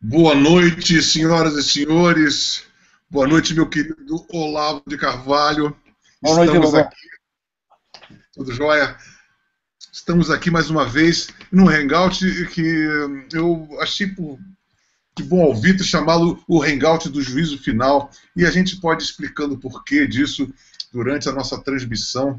Boa noite, senhoras e senhores. Boa noite, meu querido Olavo de Carvalho. Boa noite, Estamos Lobão. aqui, tudo jóia? Estamos aqui mais uma vez num hangout que eu achei de bom ouvido chamá-lo o hangout do juízo final, e a gente pode ir explicando o porquê disso durante a nossa transmissão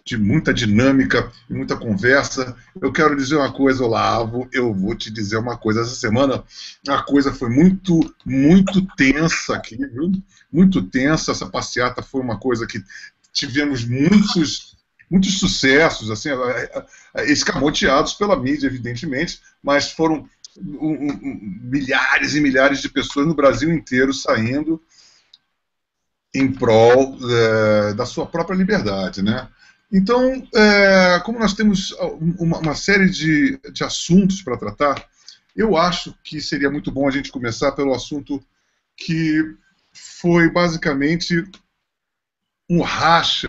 de muita dinâmica e muita conversa. Eu quero dizer uma coisa, Olavo, eu vou te dizer uma coisa. Essa semana a coisa foi muito tensa aqui, viu? Muito tensa. Essa passeata foi uma coisa que tivemos muitos sucessos, assim, escamoteados pela mídia, evidentemente, mas foram milhares e milhares de pessoas no Brasil inteiro saindo em prol da sua própria liberdade, né? Então, como nós temos uma série de assuntos para tratar, eu acho que seria muito bom a gente começar pelo assunto que foi basicamente um racha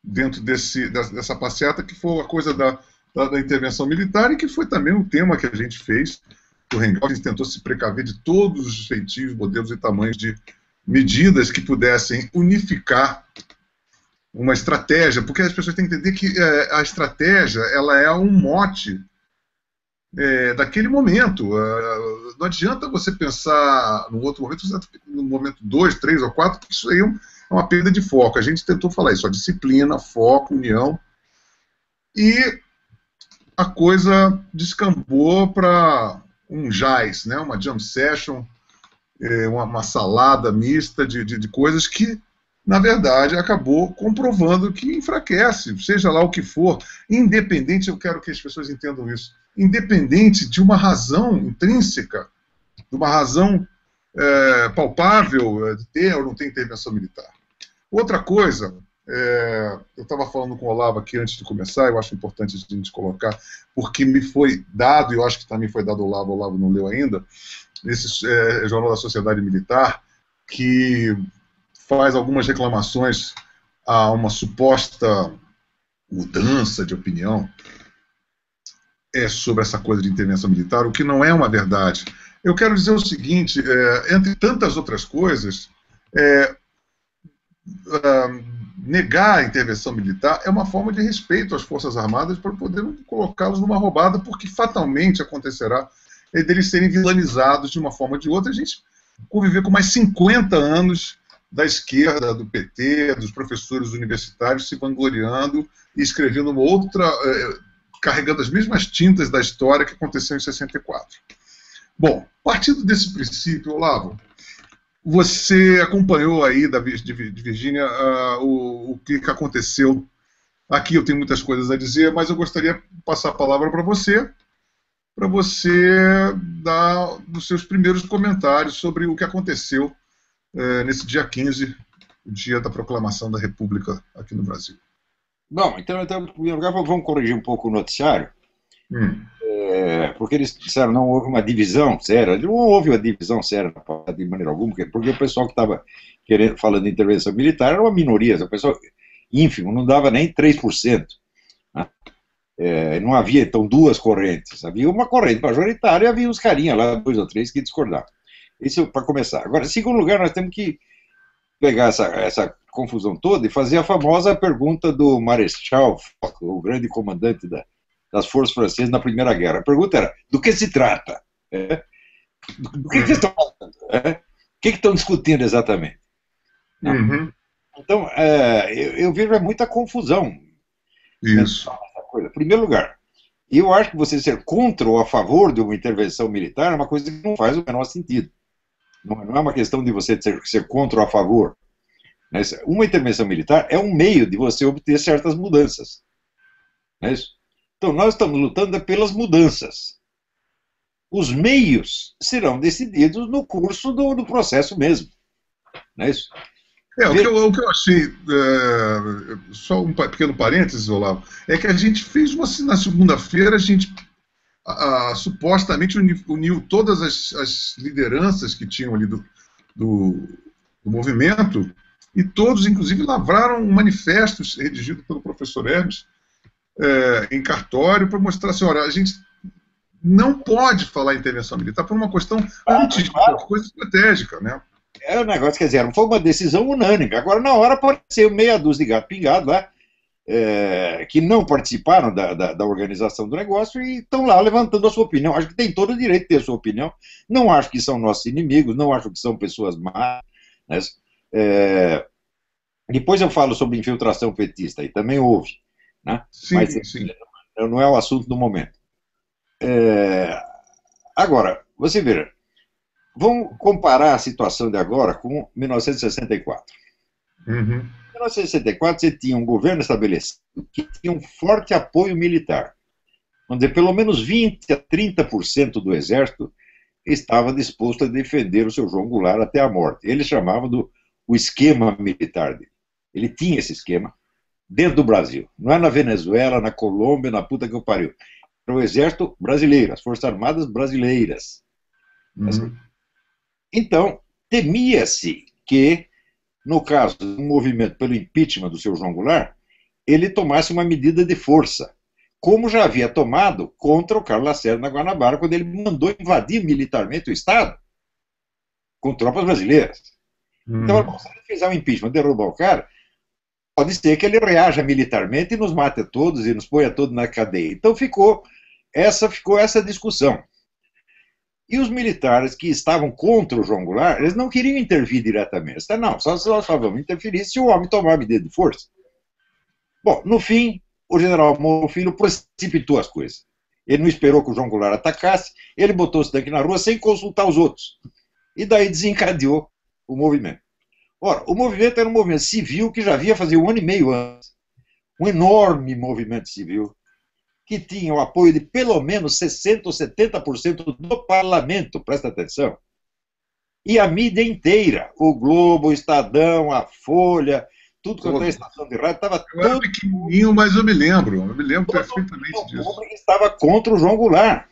dentro dessa passeata, que foi a coisa da intervenção militar e que foi também um tema que a gente fez do Hangout. A gente tentou se precaver de todos os feitios, modelos e tamanhos de medidas que pudessem unificar uma estratégia, porque as pessoas têm que entender que a estratégia ela é um mote daquele momento. Não adianta você pensar no outro momento, no momento 2, 3 ou 4, porque isso aí é uma perda de foco. A gente tentou falar isso, a disciplina, foco, união, e a coisa descambou para um jazz, né? Uma jam session, uma salada mista de coisas que, na verdade, acabou comprovando que enfraquece, seja lá o que for, independente, eu quero que as pessoas entendam isso, independente de uma razão intrínseca, de uma razão palpável de ter ou não ter intervenção militar. Outra coisa, eu estava falando com o Olavo aqui antes de começar, eu acho importante a gente colocar, porque me foi dado, e eu acho que também foi dado ao Olavo, o Olavo não leu ainda, esse Jornal da Sociedade Militar, que faz algumas reclamações a uma suposta mudança de opinião sobre essa coisa de intervenção militar, o que não é uma verdade. Eu quero dizer o seguinte, entre tantas outras coisas, negar a intervenção militar é uma forma de respeito às Forças Armadas para poder colocá-los numa roubada, porque fatalmente acontecerá deles serem vilanizados de uma forma ou de outra. A gente conviver com mais 50 anos da esquerda, do PT, dos professores universitários se vangloriando e escrevendo uma outra, carregando as mesmas tintas da história que aconteceu em 64. Bom, partindo desse princípio, Olavo, você acompanhou aí de Virgínia o que aconteceu. Aqui eu tenho muitas coisas a dizer, mas eu gostaria de passar a palavra para você dar os seus primeiros comentários sobre o que aconteceu nesse dia 15, o dia da proclamação da República aqui no Brasil. Bom, então, em primeiro lugar, vamos corrigir um pouco o noticiário, porque eles disseram que não houve uma divisão séria. Não houve uma divisão séria de maneira alguma, porque o pessoal que estava falando de intervenção militar era uma minoria, o pessoal ínfimo, não dava nem 3%. Né? Não havia, então, duas correntes. Havia uma corrente majoritária e havia uns carinhas lá, 2 ou 3, que discordavam. Isso para começar. Agora, em segundo lugar, nós temos que pegar essa confusão toda e fazer a famosa pergunta do Marechal Foch, o grande comandante das forças francesas na Primeira Guerra. A pergunta era, do que se trata? Do que estão falando? O que estão discutindo exatamente? Uhum. Então, eu vejo muita confusão. Isso. Em primeiro lugar, eu acho que você ser contra ou a favor de uma intervenção militar é uma coisa que não faz o menor sentido. Não é uma questão de você ser contra ou a favor. Uma intervenção militar é um meio de você obter certas mudanças. Não é isso? Então, nós estamos lutando pelas mudanças. Os meios serão decididos no curso do processo mesmo. Não é isso? O que eu achei, só um pequeno parênteses, Olavo, é que a gente fez na segunda-feira, a gente supostamente uniu todas as lideranças que tinham ali do movimento, e todos, inclusive, lavraram um manifesto redigido pelo professor Hermes em cartório para mostrar assim, olha, a gente não pode falar em intervenção militar por uma questão antes de qualquer coisa estratégica, né? É um negócio, quer dizer, não foi uma decisão unânime. Agora, na hora, pode ser meia dúzia de gato pingado lá, que não participaram da organização do negócio e estão lá levantando a sua opinião. Acho que tem todo o direito de ter a sua opinião. Não acho que são nossos inimigos, não acho que são pessoas más. Né? Depois eu falo sobre infiltração petista, e também houve. Né? Sim, mas sim. Não é o assunto do momento. Agora, você veja, vamos comparar a situação de agora com 1964. Uhum. Em 1964, você tinha um governo estabelecido que tinha um forte apoio militar, onde pelo menos 20% a 30% do exército estava disposto a defender o seu João Goulart até a morte. Ele chamava o esquema militar dele. Ele tinha esse esquema dentro do Brasil. Não é na Venezuela, na Colômbia, na puta que eu pariu. Era o exército brasileiro, as Forças Armadas brasileiras. Uhum. Então, temia-se que, no caso do movimento pelo impeachment do seu João Goulart, ele tomasse uma medida de força, como já havia tomado contra o Carlos Lacerda na Guanabara, quando ele mandou invadir militarmente o Estado, com tropas brasileiras. Então, se ele fizer um impeachment, derrubar o cara, pode ser que ele reaja militarmente e nos mate a todos e nos ponha todos na cadeia. Então ficou essa discussão. E os militares que estavam contra o João Goulart, eles não queriam intervir diretamente. Não, só vamos interferir se o homem tomar medida de força. Bom, no fim, o general Mourão Filho precipitou as coisas. Ele não esperou que o João Goulart atacasse, ele botou os tanques na rua sem consultar os outros. E daí desencadeou o movimento. Ora, o movimento era um movimento civil que já havia fazer 1 ano e meio antes. Um enorme movimento civil que tinha o apoio de pelo menos 60% ou 70% do parlamento, presta atenção. E a mídia inteira, o Globo, o Estadão, a Folha, tudo quanto é estação de rádio, estava todo... Eu era pequenininho, mas eu me lembro perfeitamente disso. O público estava contra o João Goulart,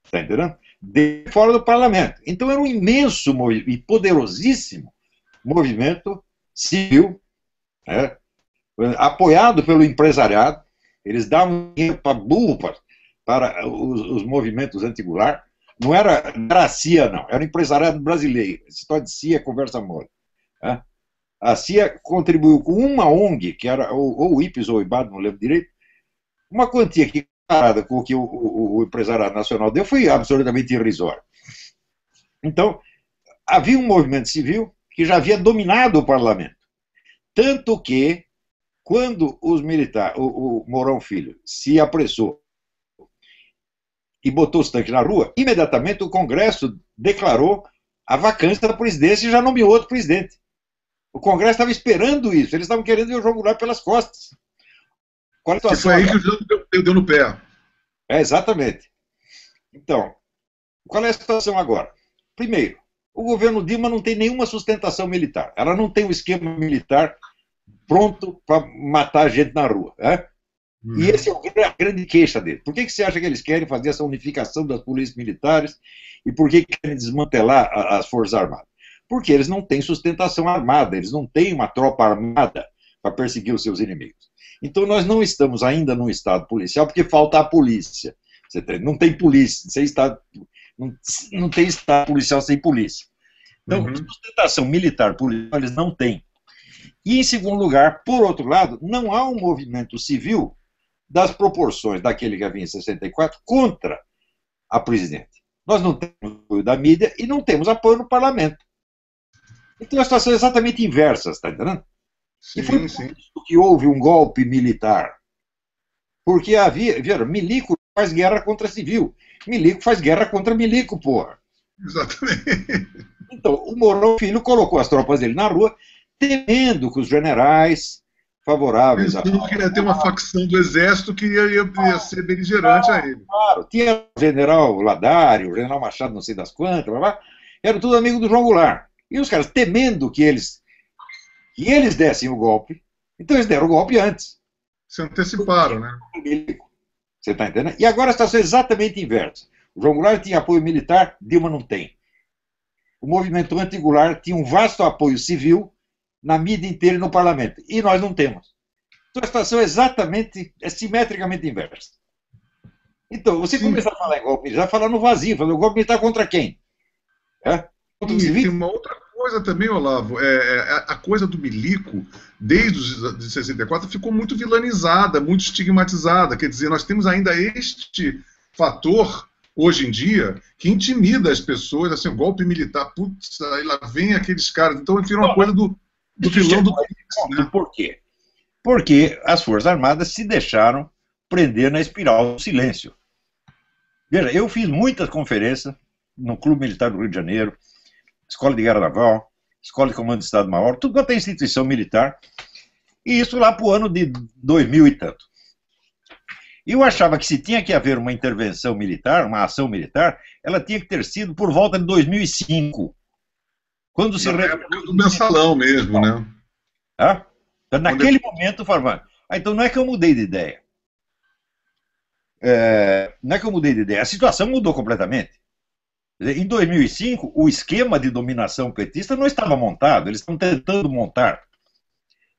está entendendo? De fora do parlamento. Então era um imenso e poderosíssimo movimento civil, apoiado pelo empresariado. Eles davam dinheiro para burro para os movimentos anti-Goulart. Não era a CIA, não. Era o empresariado brasileiro. Essa história de CIA é conversa mole. A CIA contribuiu com uma ONG, que era ou o IPES ou o IBAD, não lembro direito, uma quantia que, comparada com o que o empresariado nacional deu, foi absolutamente irrisória. Então, havia um movimento civil que já havia dominado o parlamento. Tanto que, quando os militares, o Mourão Filho, se apressou e botou os tanques na rua, imediatamente o Congresso declarou a vacância da presidência e já nomeou outro presidente. O Congresso estava esperando isso, eles estavam querendo ver o João Goulart pelas costas. Qual é a situação? Foi aí que o João deu no pé. Exatamente. Então, qual é a situação agora? Primeiro, o governo Dilma não tem nenhuma sustentação militar. Ela não tem um esquema militar pronto para matar gente na rua. E esse é a grande queixa dele. Por que você acha que eles querem fazer essa unificação das polícias militares e por que querem desmantelar as Forças Armadas? Porque eles não têm sustentação armada, eles não têm uma tropa armada para perseguir os seus inimigos. Então nós não estamos ainda num estado policial porque falta a polícia. Não tem polícia, não tem estado policial sem polícia. Então, sustentação militar policial eles não têm. E, em segundo lugar, por outro lado, não há um movimento civil das proporções daquele que havia em 64 contra a presidente. Nós não temos apoio da mídia e não temos apoio no parlamento. Então a situação é exatamente inversa, está entendendo? E foi por isso que houve um golpe militar. Porque havia, milico faz guerra contra civil. Milico faz guerra contra milico, porra. Exatamente. Então, o Mourão Filho colocou as tropas dele na rua, temendo que os generais favoráveis... Pensou que ia ter uma facção do exército que ia ser beligerante a ele. Claro, tinha o general Ladário, o general Machado, não sei das quantas, blá, blá, eram tudo amigos do João Goulart. E os caras temendo que eles dessem o golpe, então eles deram o golpe antes. Se anteciparam, né? Você está entendendo? E agora a situação é exatamente inversa. O João Goulart tinha apoio militar, Dilma não tem. O movimento anti-Goulart tinha um vasto apoio civil na mídia inteira e no parlamento. E nós não temos. Então a situação é simetricamente inversa. Então, você Sim. começa a falar em golpe militar, fala no vazio, fala, o golpe militar contra quem? É? Contra os E tem civis? uma outra coisa também, Olavo, a coisa do milico, desde os de 64, ficou muito vilanizada, muito estigmatizada. Quer dizer, nós temos ainda este fator, hoje em dia, que intimida as pessoas, assim, o golpe militar, putz, aí lá vem aqueles caras. Então, virou uma Não, coisa do isso vilão do chegou a esse Pix, ponto. né? Por quê? Porque as Forças Armadas se deixaram prender na espiral do silêncio. Veja, eu fiz muitas conferências no Clube Militar do Rio de Janeiro, Escola de Guerra Naval, Escola de Comando de Estado-Maior, tudo quanto é instituição militar, e isso lá para o ano de 2000 e tanto. E eu achava que se tinha que haver uma intervenção militar, uma ação militar, ela tinha que ter sido por volta de 2005, quando se Na época do mensalão mesmo, né? tá? Então, naquele momento, eu falava, então não é que eu mudei de ideia. Não é que eu mudei de ideia, a situação mudou completamente. Em 2005, o esquema de dominação petista não estava montado, eles estão tentando montar.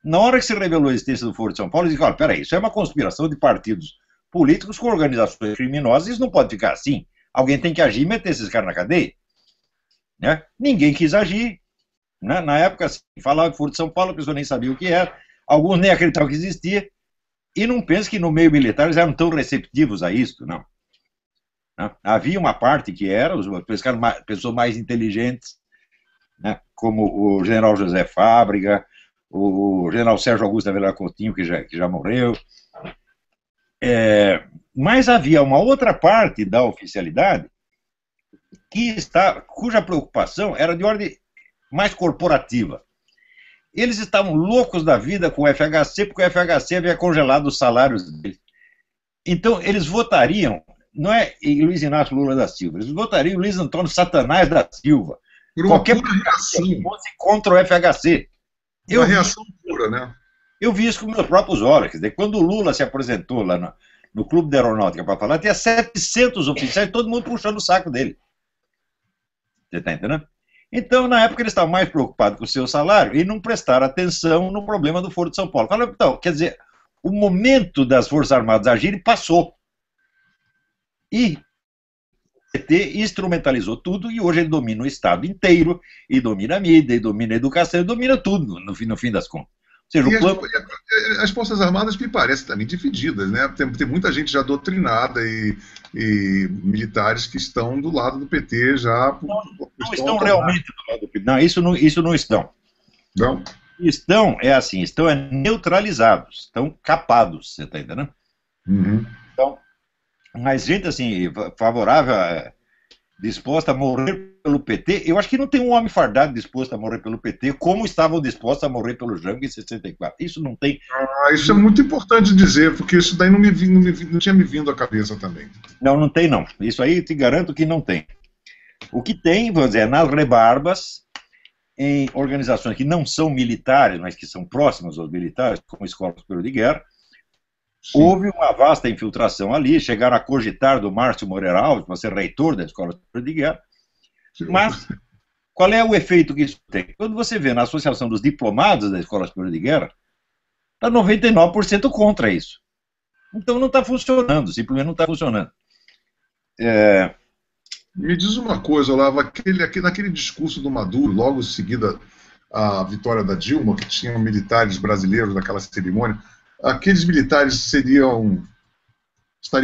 Na hora que se revelou a existência do Foro de São Paulo, eles disseram, peraí, isso é uma conspiração de partidos políticos com organizações criminosas, isso não pode ficar assim. Alguém tem que agir e meter esses caras na cadeia. Né? Ninguém quis agir. Né? Na época, assim, falava que Foro de São Paulo, a pessoa nem sabia o que era, alguns nem acreditavam que existia, e não pense que no meio militar eles eram tão receptivos a isso, não. Havia uma parte que era, os pessoas mais inteligentes, né, como o general José Fábrega, o general Sérgio Augusto da Vila Coutinho, que já morreu. Mas havia uma outra parte da oficialidade cuja preocupação era de ordem mais corporativa. Eles estavam loucos da vida com o FHC, porque o FHC havia congelado os salários deles. Então, eles votariam, não é Luiz Inácio Lula da Silva, eles votariam Luiz Antônio Satanás da Silva. Por uma Qualquer pura reação. que fosse contra o FHC. Uma reação pura, né? Eu vi isso com meus próprios olhos. Quer dizer, quando o Lula se apresentou lá no Clube da Aeronáutica para falar, tinha 700 oficiais, todo mundo puxando o saco dele. Você está entendendo? Então, na época, eles estavam mais preocupados com o seu salário e não prestaram atenção no problema do Foro de São Paulo. Falaram, então, quer dizer, o momento das Forças Armadas agirem passou. E o PT instrumentalizou tudo e hoje ele domina o Estado inteiro, e domina a mídia, e domina a educação, e domina tudo, no fim das contas. Ou seja, e as Forças Armadas me parecem também divididas, né? Tem muita gente já doutrinada e militares que estão do lado do PT já. Não estão realmente do lado do PT. Não, isso não estão. Não? Estão neutralizados, estão capados, você está entendendo? Uhum. Então, mas gente assim, favorável, disposta a morrer pelo PT, eu acho que não tem um homem fardado disposto a morrer pelo PT, como estavam dispostos a morrer pelo Jango em 64. Isso não tem. Isso é muito importante dizer, porque isso daí não tinha me vindo à cabeça também. Não tem não. Isso aí te garanto que não tem. O que tem, vamos dizer, nas rebarbas, em organizações que não são militares, mas que são próximas aos militares, como a Escola Superior de Guerra, sim, houve uma vasta infiltração ali, chegaram a cogitar do Márcio Moreira Alves para ser reitor da Escola Superior de Guerra, sim, mas qual é o efeito que isso tem? Quando você vê na Associação dos Diplomados da Escola Superior de Guerra, está 99% contra isso. Então não está funcionando, simplesmente não está funcionando. Me diz uma coisa, Olavo, naquele discurso do Maduro, logo em seguida a vitória da Dilma, que tinham militares brasileiros naquela cerimônia, aqueles militares estariam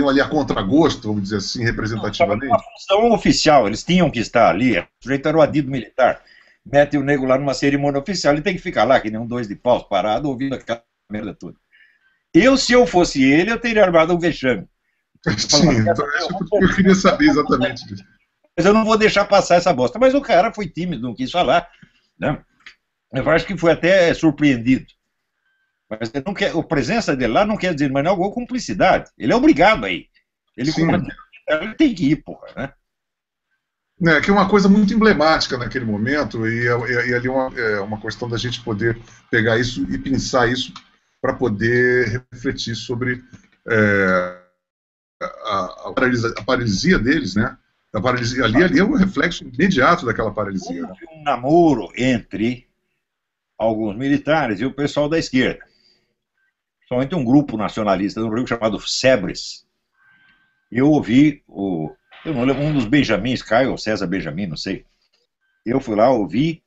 ali a contragosto, vamos dizer assim, representativamente? Uma função oficial, eles tinham que estar ali, o sujeito era o adido militar, mete o nego lá numa cerimônia oficial, ele tem que ficar lá, que nem um dois de paus, parado, ouvindo aquela merda toda. Se eu fosse ele, eu teria armado um vexame. Sim, então eu queria saber exatamente disso. Mas eu não vou deixar passar essa bosta. Mas o cara foi tímido, não quis falar. Né? Eu acho que foi até surpreendido. Mas não quer, a presença dele lá não quer dizer mais alguma cumplicidade. Ele é obrigado a ir. Ele tem que ir, porra. Né? Que é uma coisa muito emblemática naquele momento, e ali é uma questão da gente poder pegar isso e pensar isso para poder refletir sobre a paralisia deles, né? A paralisia, ali é um reflexo imediato daquela paralisia. Houve um namoro entre alguns militares e o pessoal da esquerda. Somente um grupo nacionalista no Rio chamado SEBRES. Eu ouvi eu não lembro, um dos Benjamins, Caio ou César Benjamin, não sei. Eu fui lá, ouvi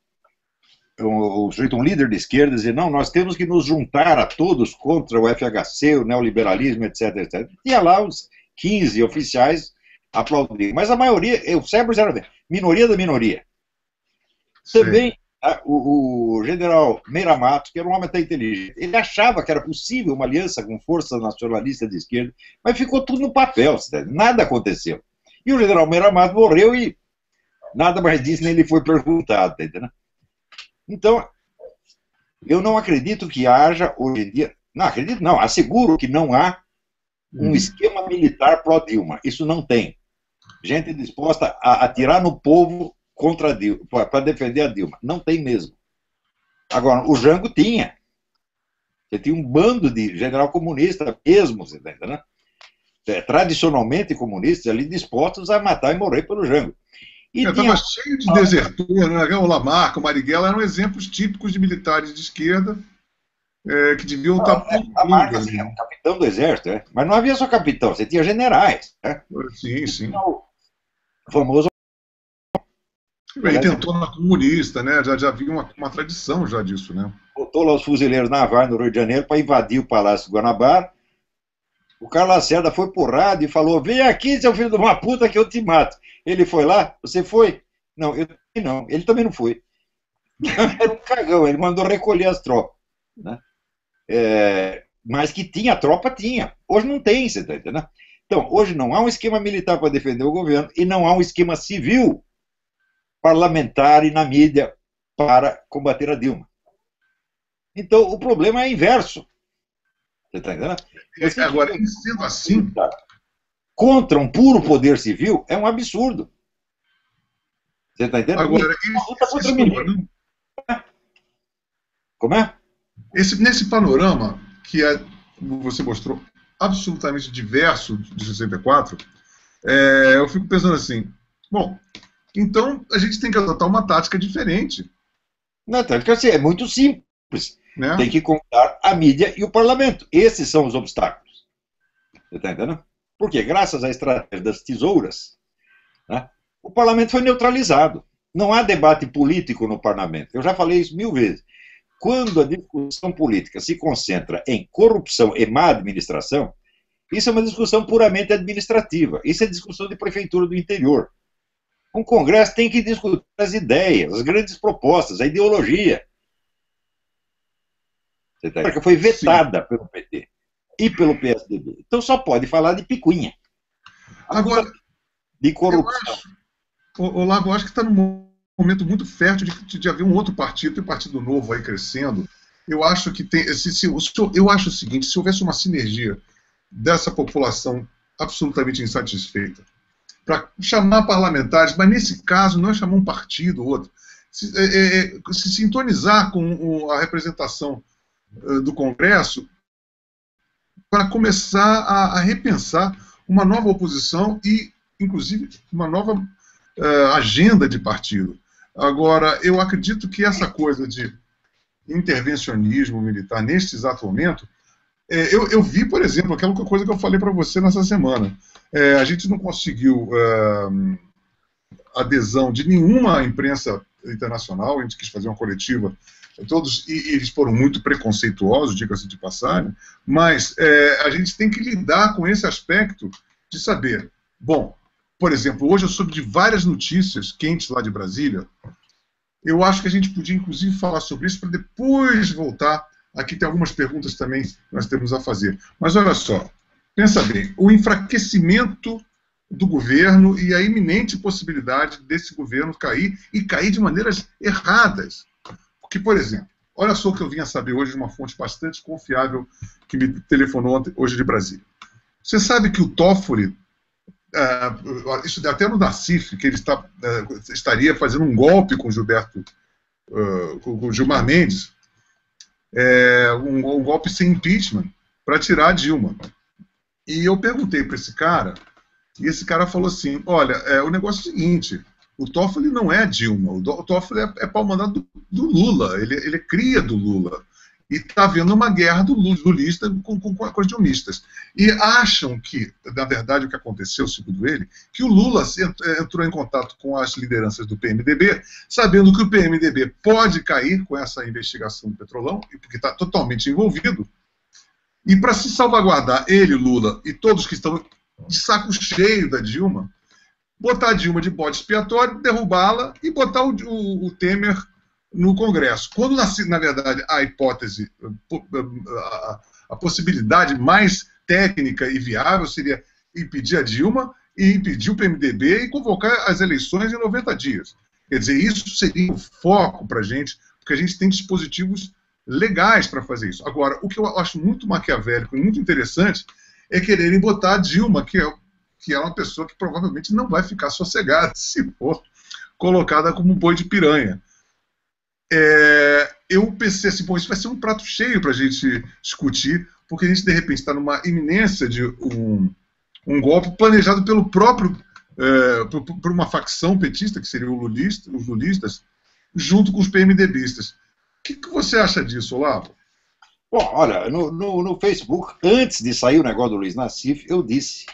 um líder de esquerda dizer, não, nós temos que nos juntar a todos contra o FHC, o neoliberalismo, etc, etc. Tinha lá uns 15 oficiais aplaudindo, mas a maioria, eu sempre era minoria da minoria. Também o general Meira Matos, que era um homem até inteligente, ele achava que era possível uma aliança com forças nacionalistas de esquerda, mas ficou tudo no papel, nada aconteceu. E o general Meira Matos morreu e nada mais disso, nem lhe foi perguntado, entendeu? Então, eu não acredito que haja hoje em dia, não acredito não, asseguro que não há um esquema militar pró-Dilma, isso não tem. Gente disposta a atirar no povo contra a Dilma, para defender a Dilma. Não tem mesmo. Agora, o Jango tinha. Você tinha um bando de general comunista mesmo, você tá entendendo? Tradicionalmente comunistas ali dispostos a matar e morrer pelo Jango. Estava cheio de desertor, né? O Lamarca, o Marighella eram exemplos típicos de militares de esquerda que deviam estar... Lamarca era um capitão do exército, mas não havia só capitão, você tinha generais. Sim, sim. O famoso... Ele tentou na comunista, né? Já havia uma tradição já disso, né? Botou lá os fuzileiros navais no Rio de Janeiro para invadir o Palácio Guanabara. O Carlos Lacerda foi pro rádio e falou, vem aqui, seu filho de uma puta, que eu te mato. Ele foi lá, você foi? Não, eu não. Ele também não foi. Era um cagão, ele mandou recolher as tropas. Né? Mas que tinha, a tropa tinha. Hoje não tem, você tá entendendo? Então, hoje não há um esquema militar para defender o governo e não há um esquema civil parlamentar e na mídia para combater a Dilma. Então, o problema é inverso. Você está entendendo? Agora, sendo assim... Contra um puro poder civil é um absurdo. Você está entendendo? Agora, Como é? Nesse panorama, que você mostrou absolutamente diverso de 64, eu fico pensando assim, bom, então a gente tem que adotar uma tática diferente. Não, assim, é muito simples. Né? Tem que contar a mídia e o parlamento. Esses são os obstáculos. Você está entendendo? Porque, graças à estratégia das tesouras, né, o parlamento foi neutralizado. Não há debate político no parlamento. Eu já falei isso 1000 vezes. Quando a discussão política se concentra em corrupção e má administração, isso é uma discussão puramente administrativa. Isso é discussão de prefeitura do interior. Um Congresso tem que discutir as ideias, as grandes propostas, a ideologia. Que foi vetada Sim. pelo PT e pelo PSDB. Então só pode falar de picuinha. Agora, de corrupção. Olavo, eu acho que está num momento muito fértil de haver um outro partido, e o Partido Novo aí crescendo. Eu acho que tem. Eu acho o seguinte: se houvesse uma sinergia dessa população absolutamente insatisfeita, para chamar parlamentares, mas nesse caso não é chamar um partido ou outro, se sintonizar com a representação do Congresso para começar a repensar uma nova oposição e, inclusive, uma nova agenda de partido. Agora, eu acredito que essa coisa de intervencionismo militar neste exato momento, eu vi, por exemplo, aquela coisa que eu falei para você nessa semana. A gente não conseguiu adesão de nenhuma imprensa internacional, a gente quis fazer uma coletiva, todos, e eles foram muito preconceituosos, diga-se de passagem, mas a gente tem que lidar com esse aspecto de saber, bom, por exemplo, hoje eu soube de várias notícias quentes lá de Brasília, eu acho que a gente podia inclusive falar sobre isso para depois voltar, aqui tem algumas perguntas também que nós temos a fazer, mas olha só, pensa bem, o enfraquecimento do governo e a iminente possibilidade desse governo cair, e cair de maneiras erradas. Porque, por exemplo, olha só o que eu vim a saber hoje de uma fonte bastante confiável que me telefonou hoje de Brasília. Você sabe que o Toffoli, isso até no Nacif, que ele estaria fazendo um golpe com com o Gilmar Mendes, um golpe sem impeachment, para tirar a Dilma. E eu perguntei para esse cara, e esse cara falou assim, olha, o negócio é o seguinte, o Toffoli não é Dilma, o Toffoli é pau-mandado do Lula, ele é cria do Lula. E está havendo uma guerra do lulista com as dilmistas. E acham que, na verdade, o que aconteceu, segundo ele, que o Lula entrou em contato com as lideranças do PMDB, sabendo que o PMDB pode cair com essa investigação do Petrolão, porque está totalmente envolvido, e para se salvaguardar ele, Lula, e todos que estão de saco cheio da Dilma, botar a Dilma de bode expiatório, derrubá-la e botar o Temer no Congresso. Quando, na verdade, a hipótese, a possibilidade mais técnica e viável seria impedir a Dilma e impedir o PMDB e convocar as eleições em 90 dias. Quer dizer, isso seria o foco para a gente, porque a gente tem dispositivos legais para fazer isso. Agora, o que eu acho muito maquiavélico e muito interessante é quererem botar a Dilma, que é uma pessoa que provavelmente não vai ficar sossegada se for colocada como um boi de piranha. Eu pensei assim, bom, isso vai ser um prato cheio para a gente discutir, porque a gente, de repente, está numa iminência de um golpe planejado pelo próprio, por uma facção petista, que seria os lulistas, junto com os PMDBistas. O que você acha disso, Olavo? Bom, olha, no Facebook, antes de sair o negócio do Luiz Nassif, eu disse,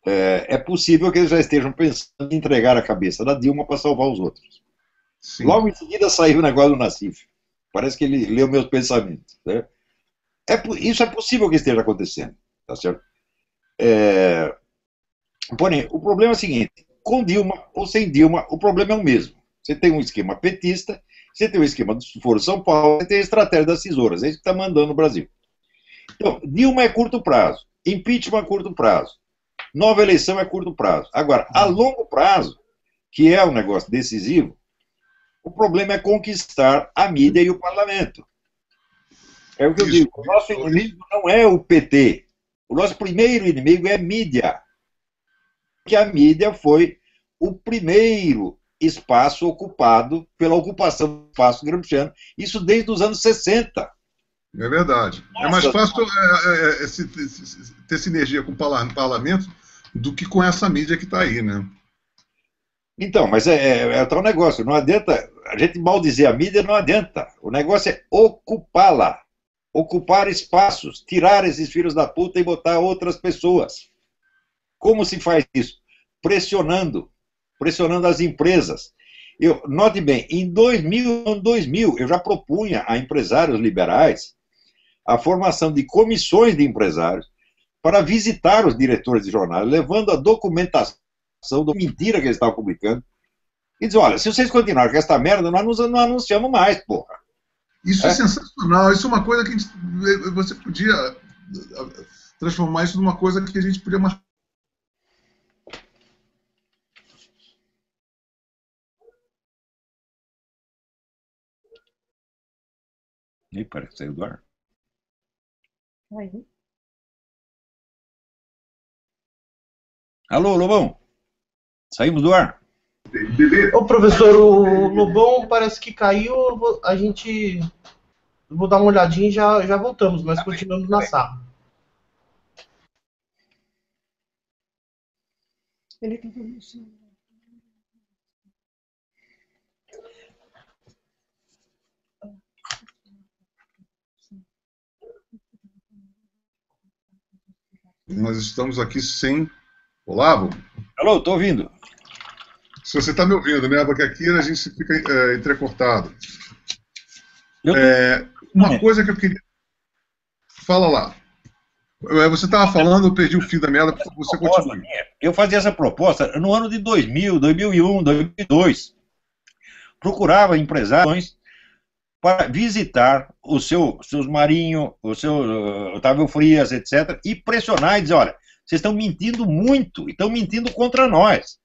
é possível que eles já estejam pensando em entregar a cabeça da Dilma para salvar os outros. Sim. Logo em seguida saiu o negócio do Nassif. Parece que ele leu meus pensamentos. Né? Isso é possível que esteja acontecendo. Tá certo? Porém, o problema é o seguinte, com Dilma ou sem Dilma, o problema é o mesmo. Você tem um esquema petista, você tem o esquema do Foro São Paulo, você tem a estratégia das tesouras, é isso que está mandando no Brasil. Então, Dilma é curto prazo, impeachment é curto prazo, nova eleição é curto prazo. Agora, a longo prazo, que é um negócio decisivo, o problema é conquistar a mídia e o parlamento. É o que eu digo, o nosso inimigo não é o PT, o nosso primeiro inimigo é a mídia. Porque a mídia foi o primeiro espaço ocupado pela ocupação do espaço gramsciano, isso desde os anos 60. É verdade. Nossa, é mais fácil ter sinergia com o parlamento do que com essa mídia que está aí, né? Então, mas é tal negócio, não adianta, a gente maldizer a mídia não adianta, o negócio é ocupá-la, ocupar espaços, tirar esses filhos da puta e botar outras pessoas. Como se faz isso? Pressionando as empresas. Note bem, em 2000 eu já propunha a empresários liberais a formação de comissões de empresários para visitar os diretores de jornais, levando a documentação da mentira que eles estavam publicando, e dizer, olha, se vocês continuarem com esta merda, nós não anunciamos mais, porra. Isso é sensacional, isso é uma coisa que você podia transformar isso numa coisa que a gente podia marcar. Ih, parece que saiu do ar. Oi. Alô, Lobão? Saímos do ar? Ô, professor, o Lobão parece que caiu, vou dar uma olhadinha e já voltamos, mas continuamos na sala. Ele tá falando. Nós estamos aqui sem Olavo? Alô, estou ouvindo. Se você está me ouvindo, né? Porque aqui a gente fica entrecortado. Uma coisa que eu queria... Fala lá. Você estava falando, eu perdi o fio da meada, você continua. Eu fazia essa proposta no ano de 2000, 2001, 2002. Procurava empresários para visitar o seus Marinho, o seu Otávio Frias, etc., e pressionar e dizer, olha, vocês estão mentindo muito, e estão mentindo contra nós.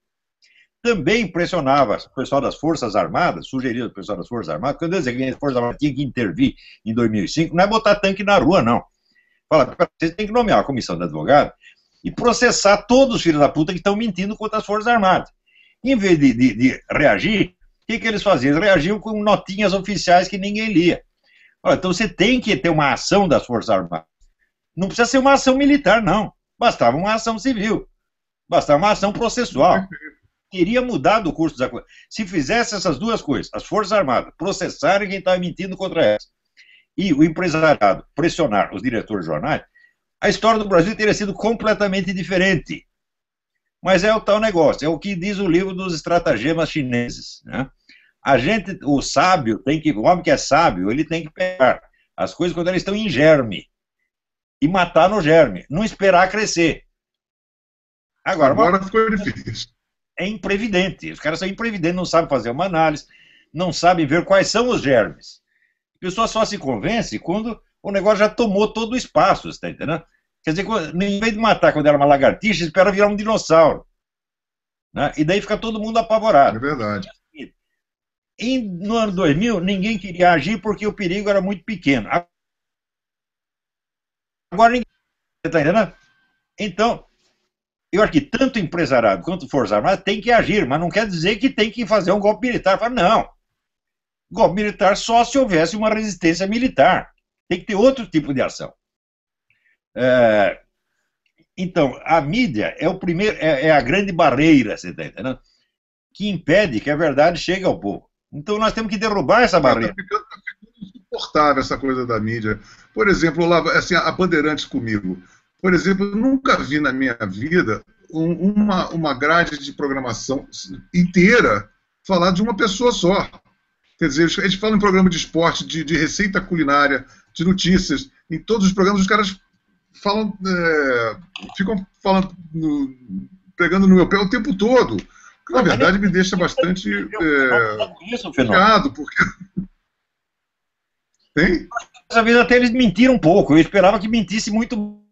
Também pressionava o pessoal das Forças Armadas, sugeria o pessoal das Forças Armadas, quando eu dizia que as Forças Armadas tinham que intervir em 2005, não é botar tanque na rua, não. Fala, vocês têm que nomear uma comissão de advogados e processar todos os filhos da puta que estão mentindo contra as Forças Armadas. Em vez de reagir, o que eles faziam? Eles reagiam com notinhas oficiais que ninguém lia. Olha, então você tem que ter uma ação das Forças Armadas. Não precisa ser uma ação militar, não. Bastava uma ação civil. Bastava uma ação processual. Teria mudado o curso da coisa. Se fizesse essas duas coisas, as Forças Armadas processarem quem estava mentindo contra elas, e o empresariado pressionar os diretores de jornais, a história do Brasil teria sido completamente diferente. Mas é o tal negócio, é o que diz o livro dos estratagemas chineses, né? O sábio tem que, o homem que é sábio, ele tem que pegar as coisas quando elas estão em germe e matar no germe, não esperar crescer. Agora ficou difícil. É imprevidente, os caras são imprevidentes, não sabem fazer uma análise, não sabem ver quais são os germes. A pessoa só se convence quando o negócio já tomou todo o espaço, você está entendendo? Quer dizer, em vez de matar quando era uma lagartixa, espera virar um dinossauro. Né? E daí fica todo mundo apavorado. É verdade. No ano 2000, ninguém queria agir porque o perigo era muito pequeno. Agora ninguém está entendendo? Então, eu acho que tanto o empresariado quanto Forças Armadas tem que agir, mas não quer dizer que tem que fazer um golpe militar. Fala, não. Golpe militar só se houvesse uma resistência militar. Tem que ter outro tipo de ação. Então, a mídia é o primeiro, é a grande barreira, você está entendendo? Que impede que a verdade chegue ao povo. Então nós temos que derrubar essa barreira. Está ficando insuportável essa coisa da mídia. Por exemplo, lá, assim, a Bandeirantes comigo. Por exemplo, eu nunca vi na minha vida uma grade de programação inteira falar de uma pessoa só. Quer dizer, eles falam em programa de esporte, de receita culinária, de notícias. Em todos os programas, os caras falam, ficam falando, pegando no meu pé o tempo todo. Que, na verdade, me deixa bastante chateado, porque... Tem? Dessa vez até eles mentiram um pouco. Eu esperava que mentisse muito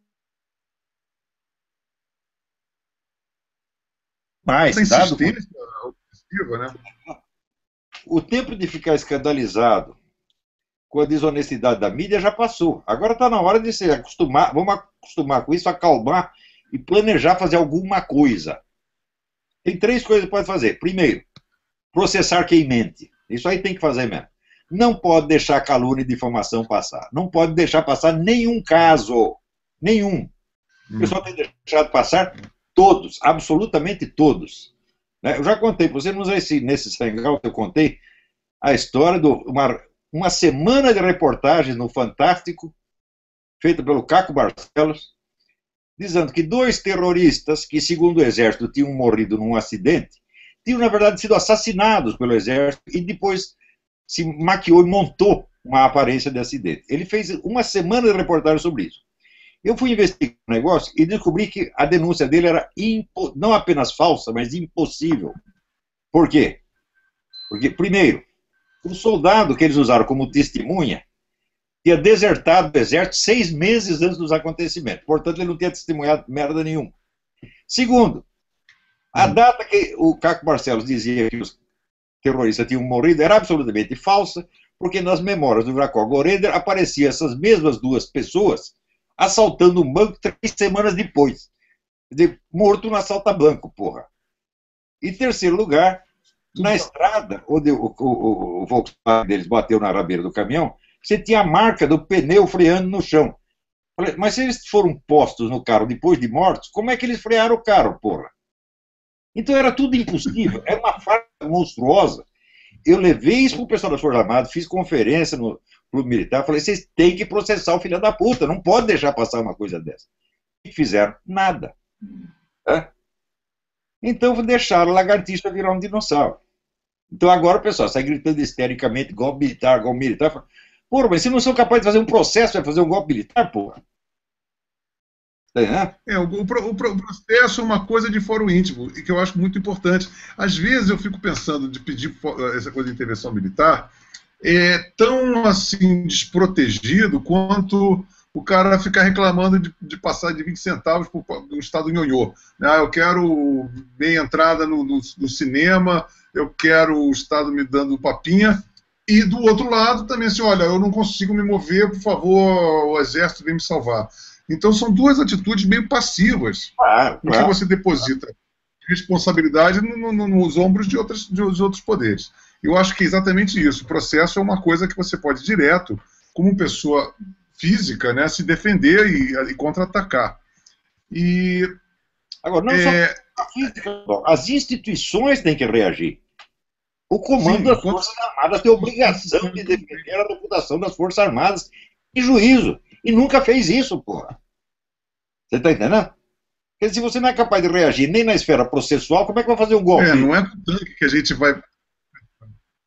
mais. Essa insistência obsessiva, né? O tempo de ficar escandalizado com a desonestidade da mídia já passou. Agora está na hora de se acostumar, vamos acostumar com isso, acalmar e planejar fazer alguma coisa. Tem 3 coisas que pode fazer. Primeiro, processar quem mente. Isso aí tem que fazer mesmo. Não pode deixar calúnia e difamação passar. Não pode deixar passar nenhum caso. Nenhum. O pessoal tem deixado passar todos, absolutamente todos. Eu já contei, você não sei se nesse hangout eu contei a história de uma semana de reportagens no Fantástico, feita pelo Caco Barcelos, dizendo que 2 terroristas, que segundo o Exército tinham morrido num acidente, tinham, na verdade, sido assassinados pelo Exército e depois se maquiou e montou uma aparência de acidente. Ele fez uma semana de reportagem sobre isso. Eu fui investigar o negócio e descobri que a denúncia dele era não apenas falsa, mas impossível. Por quê? Porque, primeiro, o soldado que eles usaram como testemunha tinha desertado do exército 6 meses antes dos acontecimentos. Portanto, ele não tinha testemunhado merda nenhuma. Segundo, a data que o Caco Barcelos dizia que os terroristas tinham morrido era absolutamente falsa, porque nas memórias do Jacó Goreder apareciam essas mesmas 2 pessoas assaltando um banco 3 semanas depois. Morto no assalto a banco, porra. Em terceiro lugar, na estrada, onde o Volkswagen deles bateu na rabeira do caminhão, você tinha a marca do pneu freando no chão. Falei, mas se eles foram postos no carro depois de mortos, como é que eles frearam o carro, porra? Então era tudo impossível, era uma farsa monstruosa. Eu levei isso para o pessoal das Forças Armadas, fiz conferência no Clube Militar, falei, vocês têm que processar o filho da puta, não pode deixar passar uma coisa dessa. E fizeram nada. Então deixaram a lagartixa virar um dinossauro. Então agora o pessoal sai gritando histericamente, golpe militar, golpe militar. Porra, mas se não são capazes de fazer um processo, vai fazer um golpe militar, porra? O processo é uma coisa de fórum íntimo, e que eu acho muito importante. Às vezes eu fico pensando de pedir essa coisa de intervenção militar, tão assim desprotegido quanto o cara ficar reclamando de passar de 20 centavos por um estado nhonhô. Eu quero meia entrada no cinema, eu quero o Estado me dando papinha, e do outro lado também assim, olha, eu não consigo me mover, por favor, o Exército vem me salvar. Então são 2 atitudes meio passivas, porque você deposita responsabilidade nos ombros de outros poderes. Eu acho que é exatamente isso. O processo é uma coisa que você pode direto, como pessoa física, né, se defender e contra-atacar. Agora, não só a física, as instituições têm que reagir. O comando Sim, das Forças Armadas tem obrigação de defender a reputação das Forças Armadas e juízo. E nunca fez isso, porra. Você está entendendo? Porque se você não é capaz de reagir nem na esfera processual, como é que vai fazer um golpe? não é com tanque que a gente vai.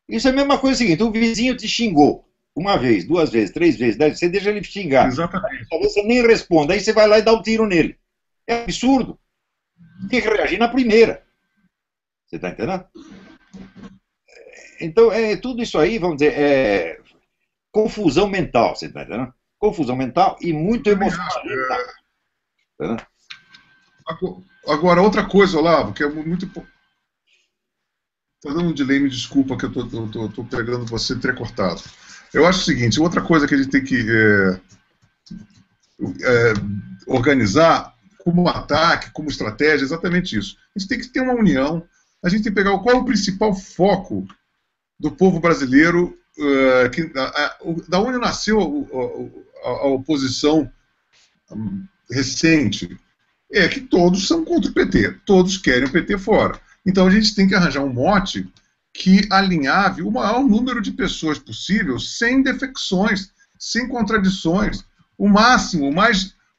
Isso é a mesma coisa seguinte, o vizinho te xingou uma vez, 2 vezes, 3 vezes, 10, você deixa ele xingar. Exatamente. Talvez você nem responda, aí você vai lá e dá um tiro nele. É absurdo. Tem que reagir na primeira. Você está entendendo? Então, tudo isso aí, vamos dizer, é confusão mental, você está entendendo? Confusão mental e muito emocional. Agora, outra coisa, Olavo, que é muito. Estou dando um delay, me desculpa que eu estou pegando você entrecortado. Eu acho o seguinte, outra coisa que a gente tem que organizar como ataque, como estratégia, é exatamente isso. A gente tem que ter uma união, a gente tem que pegar qual é o principal foco do povo brasileiro, da onde nasceu a oposição recente, é que todos são contra o PT, todos querem o PT fora. Então a gente tem que arranjar um mote que alinhave o maior número de pessoas possível, sem defecções, sem contradições, o máximo,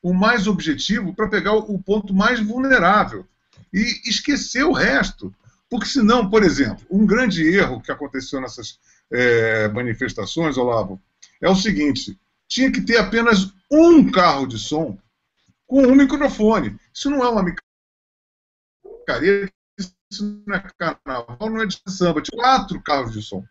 o mais objetivo para pegar o ponto mais vulnerável e esquecer o resto. Porque senão, por exemplo, um grande erro que aconteceu nessas manifestações, Olavo, é o seguinte, tinha que ter apenas um carro de som com um microfone. Isso não é uma micareta, isso não é carnaval, não é de samba. Tinha 4 carros de som.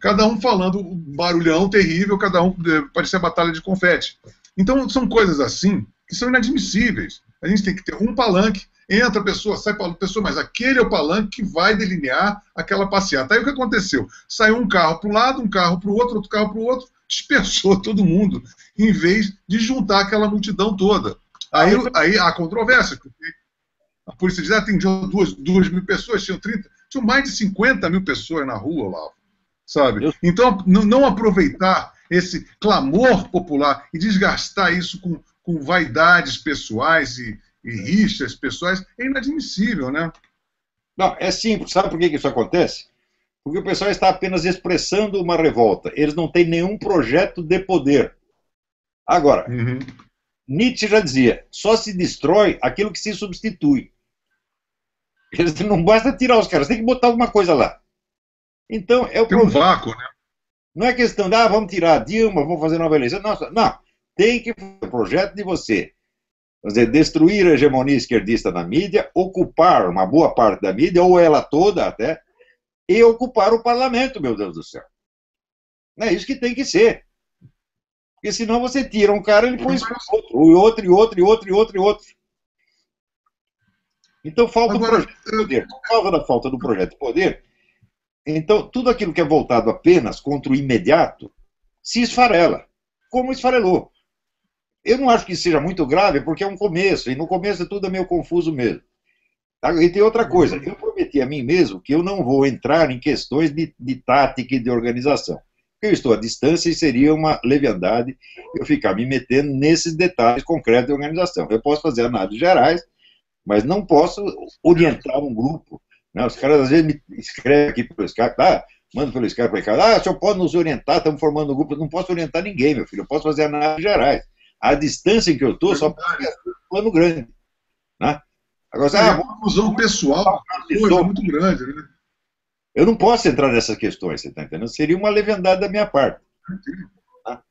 Cada um falando um barulhão terrível, cada um parecia batalha de confete. Então, são coisas assim que são inadmissíveis. A gente tem que ter um palanque, entra a pessoa, sai a pessoa, mas aquele é o palanque que vai delinear aquela passeata. Aí o que aconteceu? Saiu um carro para um lado, um carro para o outro carro para o outro, dispersou todo mundo, em vez de juntar aquela multidão toda. Aí há controvérsia, porque a polícia diz, atendiam 2 mil pessoas, tinham mais de 50 mil pessoas na rua lá, sabe? Então, não aproveitar esse clamor popular e desgastar isso com vaidades pessoais e rixas pessoais é inadmissível, né? Não, é simples. Sabe por que isso acontece? Porque o pessoal está apenas expressando uma revolta. Eles não têm nenhum projeto de poder. Agora, Nietzsche já dizia, só se destrói aquilo que se substitui. Não basta tirar os caras, tem que botar alguma coisa lá. Então, tem um vácuo, né? Não é questão de, vamos tirar a Dilma, vamos fazer nova eleição. Não, tem que fazer o projeto de você. Quer dizer, destruir a hegemonia esquerdista na mídia, ocupar uma boa parte da mídia, ou ela toda até, e ocupar o parlamento, meu Deus do céu. É isso que tem que ser. Porque senão você tira um cara, ele põe outro. Então falta o projeto de poder. Por causa da falta do projeto de poder, então tudo aquilo que é voltado apenas contra o imediato se esfarela, como esfarelou. Eu não acho que isso seja muito grave, porque é um começo, e no começo tudo é meio confuso mesmo. E tem outra coisa, eu prometi a mim mesmo que eu não vou entrar em questões de tática e de organização. Eu estou à distância e seria uma leviandade eu ficar me metendo nesses detalhes concretos de organização. Eu posso fazer análises gerais, mas não posso orientar um grupo. Né? Os caras às vezes me escrevem aqui pelo Skype, manda pelo Skype para cá, o senhor pode nos orientar, estamos formando um grupo. Eu não posso orientar ninguém, meu filho, eu posso fazer análises gerais. A distância em que eu estou, só para um plano grande. Né? Agora, a conclusão pessoal é muito grande, né? Eu não posso entrar nessas questões, você está entendendo? Seria uma leviandade da minha parte. Tá?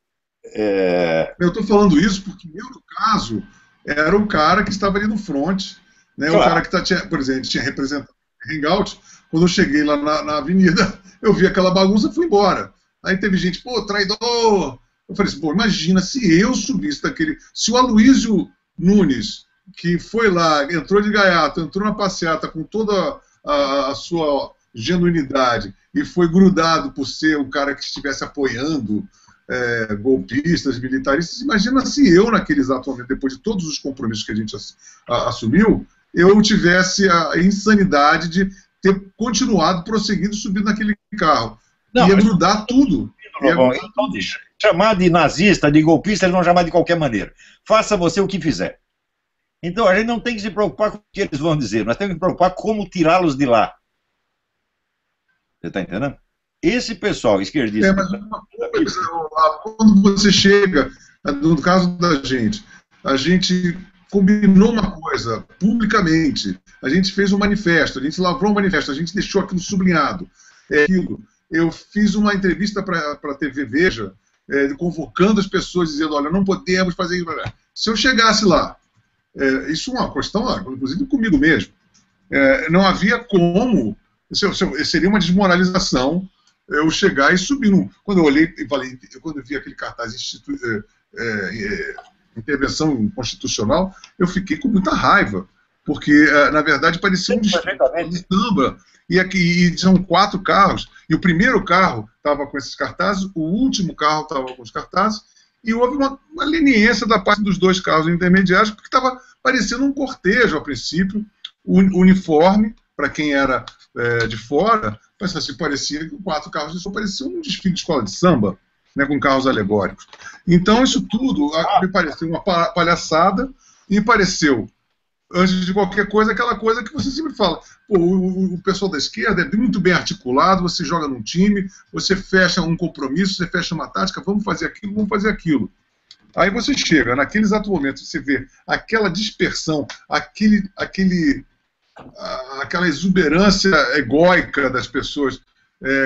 Eu estou falando isso porque eu, no caso, era um cara que estava ali no front, né? Claro. O cara que, por exemplo, tinha representado o Hangout. Quando eu cheguei lá na avenida, eu vi aquela bagunça e fui embora. Aí teve gente, traidor. Eu falei assim, imagina se eu subisse daquele... Se o Aloysio Nunes, que foi lá, entrou de gaiato, entrou na passeata com toda a sua genuinidade e foi grudado por ser um cara que estivesse apoiando golpistas, militaristas, imagina se eu, naquele exato momento, depois de todos os compromissos que a gente assumiu, eu tivesse a insanidade de ter continuado, prosseguido, subindo naquele carro. Ia grudar tudo. Então, chamar de nazista, de golpista, eles vão chamar de qualquer maneira. Faça você o que fizer. Então, a gente não tem que se preocupar com o que eles vão dizer, nós temos que se preocupar com como tirá-los de lá. Você está entendendo? Esse pessoal esquerdista... Mas uma coisa, quando você chega, no caso da gente, a gente combinou uma coisa publicamente, a gente fez um manifesto, a gente lavrou um manifesto, a gente deixou aquilo sublinhado. Eu fiz uma entrevista para a TV Veja, convocando as pessoas, dizendo, olha, não podemos fazer isso. Se eu chegasse lá, isso é uma questão, inclusive comigo mesmo, não havia como, seria uma desmoralização eu chegar e subir. Quando eu olhei e falei, quando eu vi aquele cartaz intervenção constitucional, eu fiquei com muita raiva, porque, na verdade, parecia um desfile de samba. E são 4 carros, e o primeiro carro estava com esses cartazes, o último carro estava com os cartazes, e houve uma leniência da parte dos 2 carros intermediários, porque estava parecendo um cortejo, a princípio, o uniforme, para quem era de fora, assim, parecia que 4 carros de som parecia um desfile de escola de samba, né, com carros alegóricos. Então, isso tudo me pareceu uma palhaçada, e me pareceu, antes de qualquer coisa, aquela coisa que você sempre fala, pô, o pessoal da esquerda é muito bem articulado, você joga num time, você fecha um compromisso, você fecha uma tática, vamos fazer aquilo, vamos fazer aquilo. Aí você chega, naquele exato momento, você vê aquela dispersão, aquela exuberância egóica das pessoas,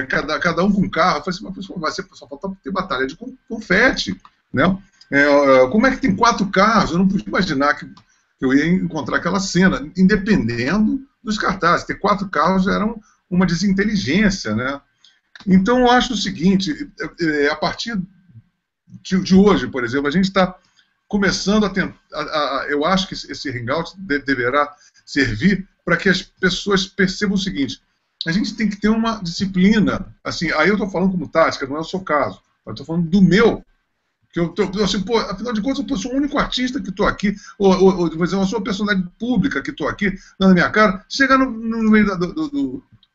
cada um com um carro, eu falei assim, mas só falta ter batalha de confete, né? Como é que tem 4 carros? Eu não podia imaginar que eu ia encontrar aquela cena, independendo dos cartazes. Ter 4 carros era uma desinteligência, né? Então, eu acho o seguinte, a partir de hoje, por exemplo, a gente está começando a tentar, eu acho que esse hangout deverá servir para que as pessoas percebam o seguinte, a gente tem que ter uma disciplina, assim, aí eu estou falando como tática, não é o seu caso, eu estou falando do meu, que eu assim, pô, afinal de contas, eu sou o único artista que estou aqui, ou eu sou uma personalidade pública que estou aqui, dando a minha cara, chegar no meio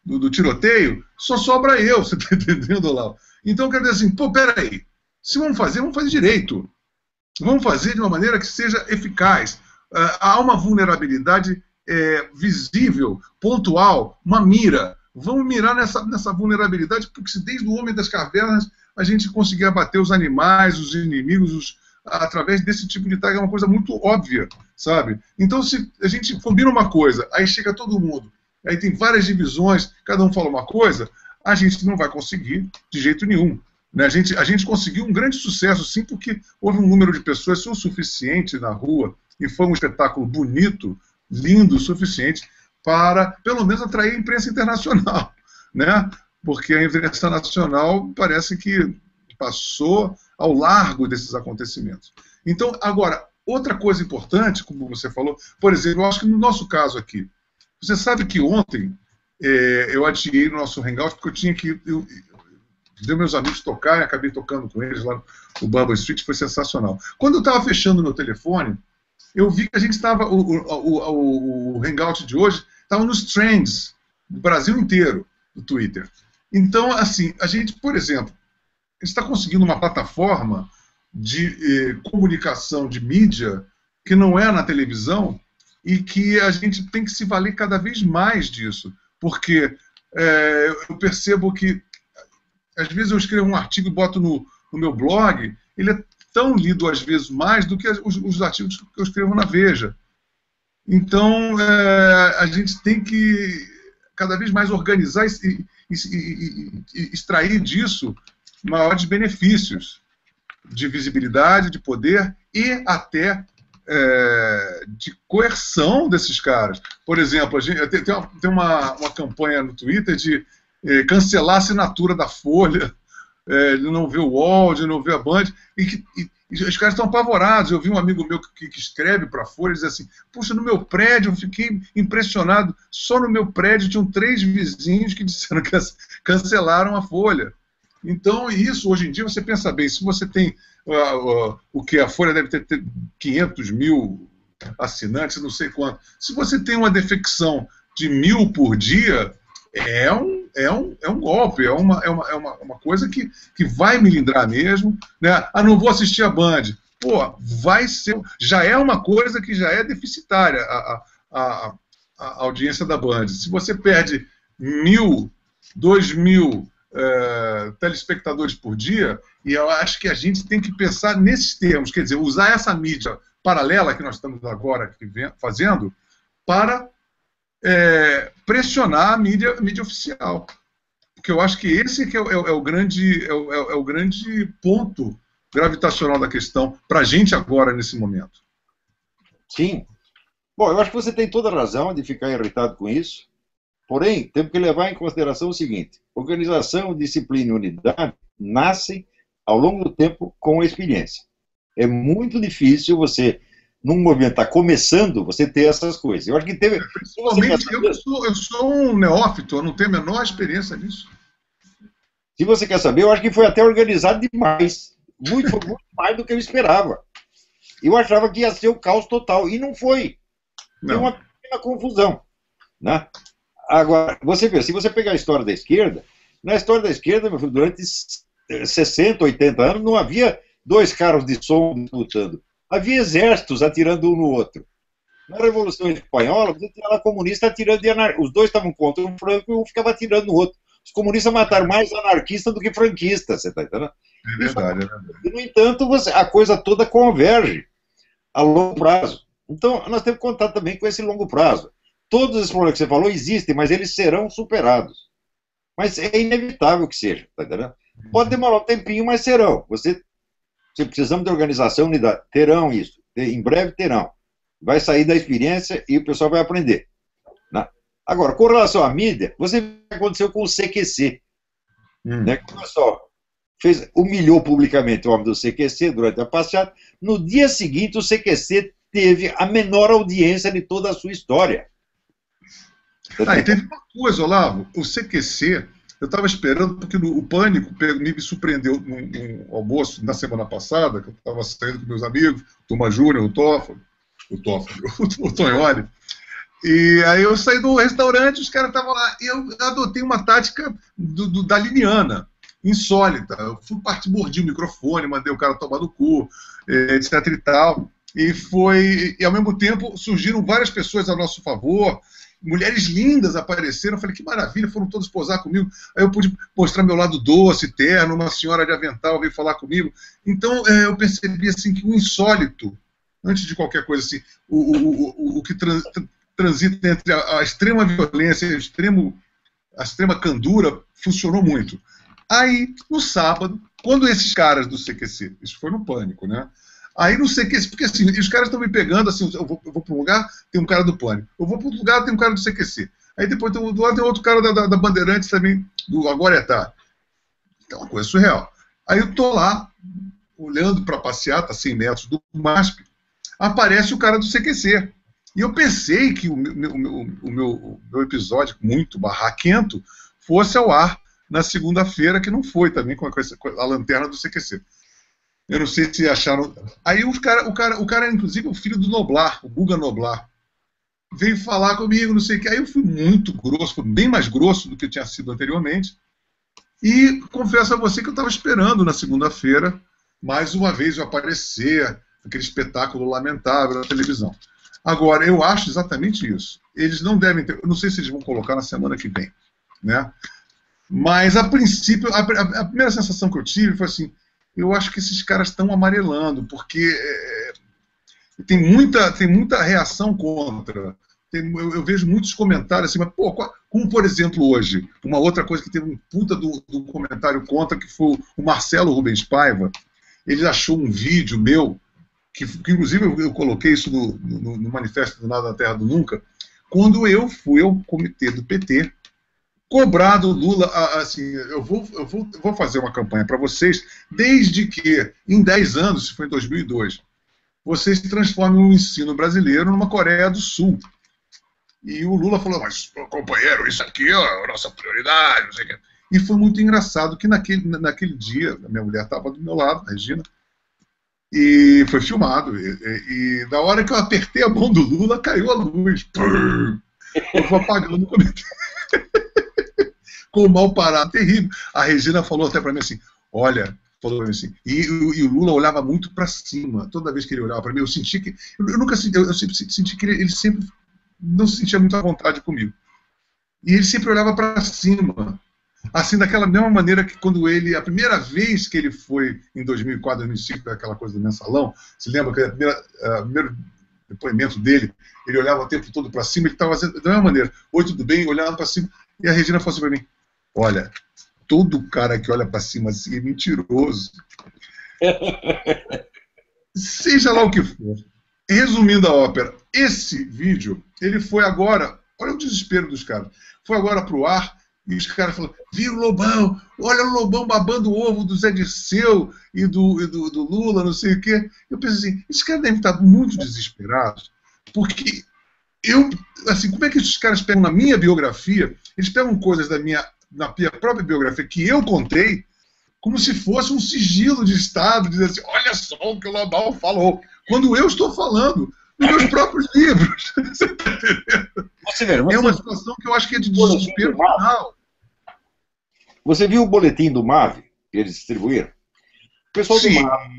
do tiroteio, só sobra eu, você está entendendo, Lau? Então, eu quero dizer assim, pô, peraí, se vamos fazer direito, vamos fazer de uma maneira que seja eficaz, há uma vulnerabilidade visível, pontual, uma mira, vamos mirar nessa vulnerabilidade, porque se desde o homem das cavernas a gente conseguir abater os animais, os inimigos, através desse tipo de tag, é uma coisa muito óbvia, sabe? Então, se a gente combina uma coisa, aí chega todo mundo, aí tem várias divisões, cada um fala uma coisa, a gente não vai conseguir de jeito nenhum. Né? A gente conseguiu um grande sucesso, sim, porque houve um número de pessoas o suficiente na rua, e foi um espetáculo bonito, lindo o suficiente, para, pelo menos, atrair a imprensa internacional, né? Porque a imprensa nacional parece que passou ao largo desses acontecimentos. Então, agora, outra coisa importante, como você falou, por exemplo, eu acho que no nosso caso aqui, você sabe que ontem eu adiei no nosso hangout porque eu tinha que... Deu meus amigos tocar e acabei tocando com eles lá no Bubble Street, foi sensacional. Quando eu estava fechando meu telefone, eu vi que a gente estava... O hangout de hoje estava nos trends do Brasil inteiro, do Twitter. Então, assim, a gente, por exemplo, está conseguindo uma plataforma de comunicação, de mídia, que não é na televisão, e que a gente tem que se valer cada vez mais disso. Porque eu percebo que, às vezes eu escrevo um artigo e boto no meu blog, ele é tão lido, às vezes, mais do que os artigos que eu escrevo na Veja. Então, a gente tem que cada vez mais organizar e extrair disso maiores benefícios de visibilidade, de poder e até de coerção desses caras. Por exemplo, tem uma campanha no Twitter de cancelar a assinatura da Folha, de não ver o UOL, de não ver a Band, e os caras estão apavorados. Eu vi um amigo meu que escreve para a Folha e diz assim, puxa, no meu prédio, eu fiquei impressionado, só no meu prédio tinham 3 vizinhos que disseram que cancelaram a Folha. Então, isso, hoje em dia, você pensa bem, se você tem o que a Folha deve ter 500 mil assinantes, não sei quanto, se você tem uma defecção de 1000 por dia, é um golpe, é uma coisa que vai me lindrar mesmo, né? Ah, não vou assistir a Band. Pô, vai ser... Já é uma coisa que já é deficitária, a audiência da Band. Se você perde 1000 2.000 telespectadores por dia, e eu acho que a gente tem que pensar nesses termos, quer dizer, usar essa mídia paralela que nós estamos agora aqui fazendo para pressionar a mídia oficial. Porque eu acho que esse que é o grande ponto gravitacional da questão para a gente agora, nesse momento. Sim. Bom, eu acho que você tem toda a razão de ficar irritado com isso. Porém, temos que levar em consideração o seguinte: organização, disciplina e unidade nascem ao longo do tempo com a experiência. É muito difícil você, num movimento está começando, você ter essas coisas. Eu acho que teve... Principalmente eu sou um neófito, eu não tenho a menor experiência nisso. Se você quer saber, eu acho que foi até organizado demais. Muito mais do que eu esperava. Eu achava que ia ser o caos total, e não foi. Tem uma pequena confusão, né? Agora, você vê, se você pegar a história da esquerda, na história da esquerda, durante 60, 80 anos, não havia dois carros de som disputando. Havia exércitos atirando um no outro. Na Revolução Espanhola, você tinha lá comunista atirando de anarquista. Os dois estavam contra o Franco e um ficava atirando no outro. Os comunistas mataram mais anarquistas do que franquistas, você está entendendo? É verdade, é verdade. E, no entanto, a coisa toda converge a longo prazo. Então, nós temos que contar também com esse longo prazo. Todos esses problemas que você falou existem, mas eles serão superados. Mas é inevitável que seja, tá entendendo? Pode demorar um tempinho, mas serão. Você precisamos de organização, unidade. Terão isso. Em breve terão. Vai sair da experiência e o pessoal vai aprender. Né? Agora, com relação à mídia, você vê o que aconteceu com o CQC. Né? O pessoal humilhou publicamente o homem do CQC durante a passeata. No dia seguinte, o CQC teve a menor audiência de toda a sua história. E teve uma coisa, Olavo, o CQC, eu estava esperando, porque o Pânico me surpreendeu num almoço na semana passada, que eu estava saindo com meus amigos, o Tuma Júnior, o Tonholi, e aí eu saí do restaurante, os caras estavam lá, e eu adotei uma tática da Liniana, insólita. Eu fui mordi o microfone, mandei o cara tomar no cu, etc e tal, e ao mesmo tempo surgiram várias pessoas a nosso favor. Mulheres lindas apareceram, eu falei, que maravilha, foram todos posar comigo. Aí eu pude mostrar meu lado doce, terno, uma senhora de avental veio falar comigo. Então eu percebi assim, que o insólito, antes de qualquer coisa assim, o que transita entre a extrema violência e a extrema candura, funcionou muito. Aí, no sábado, quando esses caras do CQC, isso foi no Pânico, né? Aí não sei o que, porque assim, os caras estão me pegando, assim, eu vou para um lugar, tem um cara do Pânico. Eu vou para outro lugar, tem um cara do CQC. Aí depois do lado tem outro cara da Bandeirantes também, do Agora é Tarde. Então, uma coisa surreal. Aí eu tô lá, olhando para a passeata, a 100 metros do MASP, aparece o cara do CQC. E eu pensei que o meu episódio, muito barraquento, fosse ao ar na segunda-feira, que não foi também, com a lanterna do CQC. Eu não sei se acharam. Aí o cara, inclusive, o filho do Noblar, o Guga Noblar, veio falar comigo, não sei o que. Aí eu fui muito grosso, fui bem mais grosso do que eu tinha sido anteriormente. E confesso a você que eu estava esperando na segunda-feira, mais uma vez, eu aparecer, aquele espetáculo lamentável na televisão. Agora, eu acho exatamente isso. Eles não devem ter. Eu não sei se eles vão colocar na semana que vem, né? Mas, a princípio, a primeira sensação que eu tive foi assim. Eu acho que esses caras estão amarelando, porque tem muita reação contra. Eu vejo muitos comentários assim, mas, pô, como por exemplo hoje, uma outra coisa que teve um puta do comentário contra, que foi o Marcelo Rubens Paiva. Ele achou um vídeo meu, que inclusive eu coloquei isso no Manifesto do Nada da Terra do Nunca, quando eu fui ao comitê do PT, cobrar do Lula, assim, eu vou fazer uma campanha para vocês, desde que, em 10 anos, se foi em 2002, vocês transformem o ensino brasileiro numa Coreia do Sul. E o Lula falou, mas, companheiro, isso aqui é a nossa prioridade, não sei o quê. E foi muito engraçado que naquele dia, a minha mulher estava do meu lado, a Regina, e foi filmado. E da hora que eu apertei a mão do Lula, caiu a luz. Eu vou apagando o comentário. Com o mal parado, terrível. A Regina falou até para mim assim, olha, falou para mim assim, e o Lula olhava muito para cima, toda vez que ele olhava para mim, eu senti que, eu sempre senti que ele sempre não se sentia muito à vontade comigo. E ele sempre olhava para cima. Assim, daquela mesma maneira que quando ele, a primeira vez que ele foi, em 2004, 2005, aquela coisa do mensalão, se lembra que o primeiro depoimento dele, ele olhava o tempo todo para cima, ele estava fazendo da mesma maneira, oi, tudo bem, olhando para cima, e a Regina falou assim para mim, olha, todo cara que olha para cima assim é mentiroso. Seja lá o que for. Resumindo a ópera, esse vídeo, ele foi agora, olha o desespero dos caras, foi agora para o ar, e os caras falaram, viu o Lobão, olha o Lobão babando o ovo do Zé Dirceu e do Lula, não sei o quê. Eu pensei assim, esses caras devem estar muito desesperados, porque assim, como é que esses caras pegam na minha biografia, eles pegam coisas na minha própria biografia que eu contei, como se fosse um sigilo de Estado, dizendo assim, olha só o que o Lobão falou, quando eu estou falando nos meus próprios livros. Você está entendendo? É uma situação que eu acho que é de desespero total. Você viu o boletim do MAV que eles distribuíram? O pessoal do MAV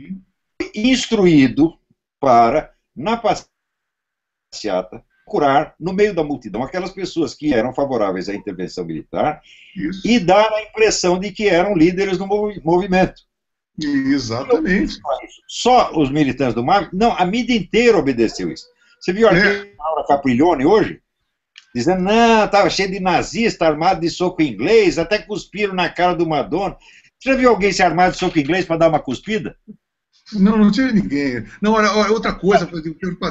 foi instruído para, na passeata, procurar no meio da multidão aquelas pessoas que eram favoráveis à intervenção militar e dar a impressão de que eram líderes do movimento. Exatamente. Só os militantes do MAV? Não, a mídia inteira obedeceu isso. Você viu a Laura Capriglione hoje? Dizendo, não, estava cheio de nazista armado de soco inglês, até cuspiram na cara do Madonna. Você já viu alguém se armar de soco inglês para dar uma cuspida? Não, não tinha ninguém. Não, olha, outra coisa,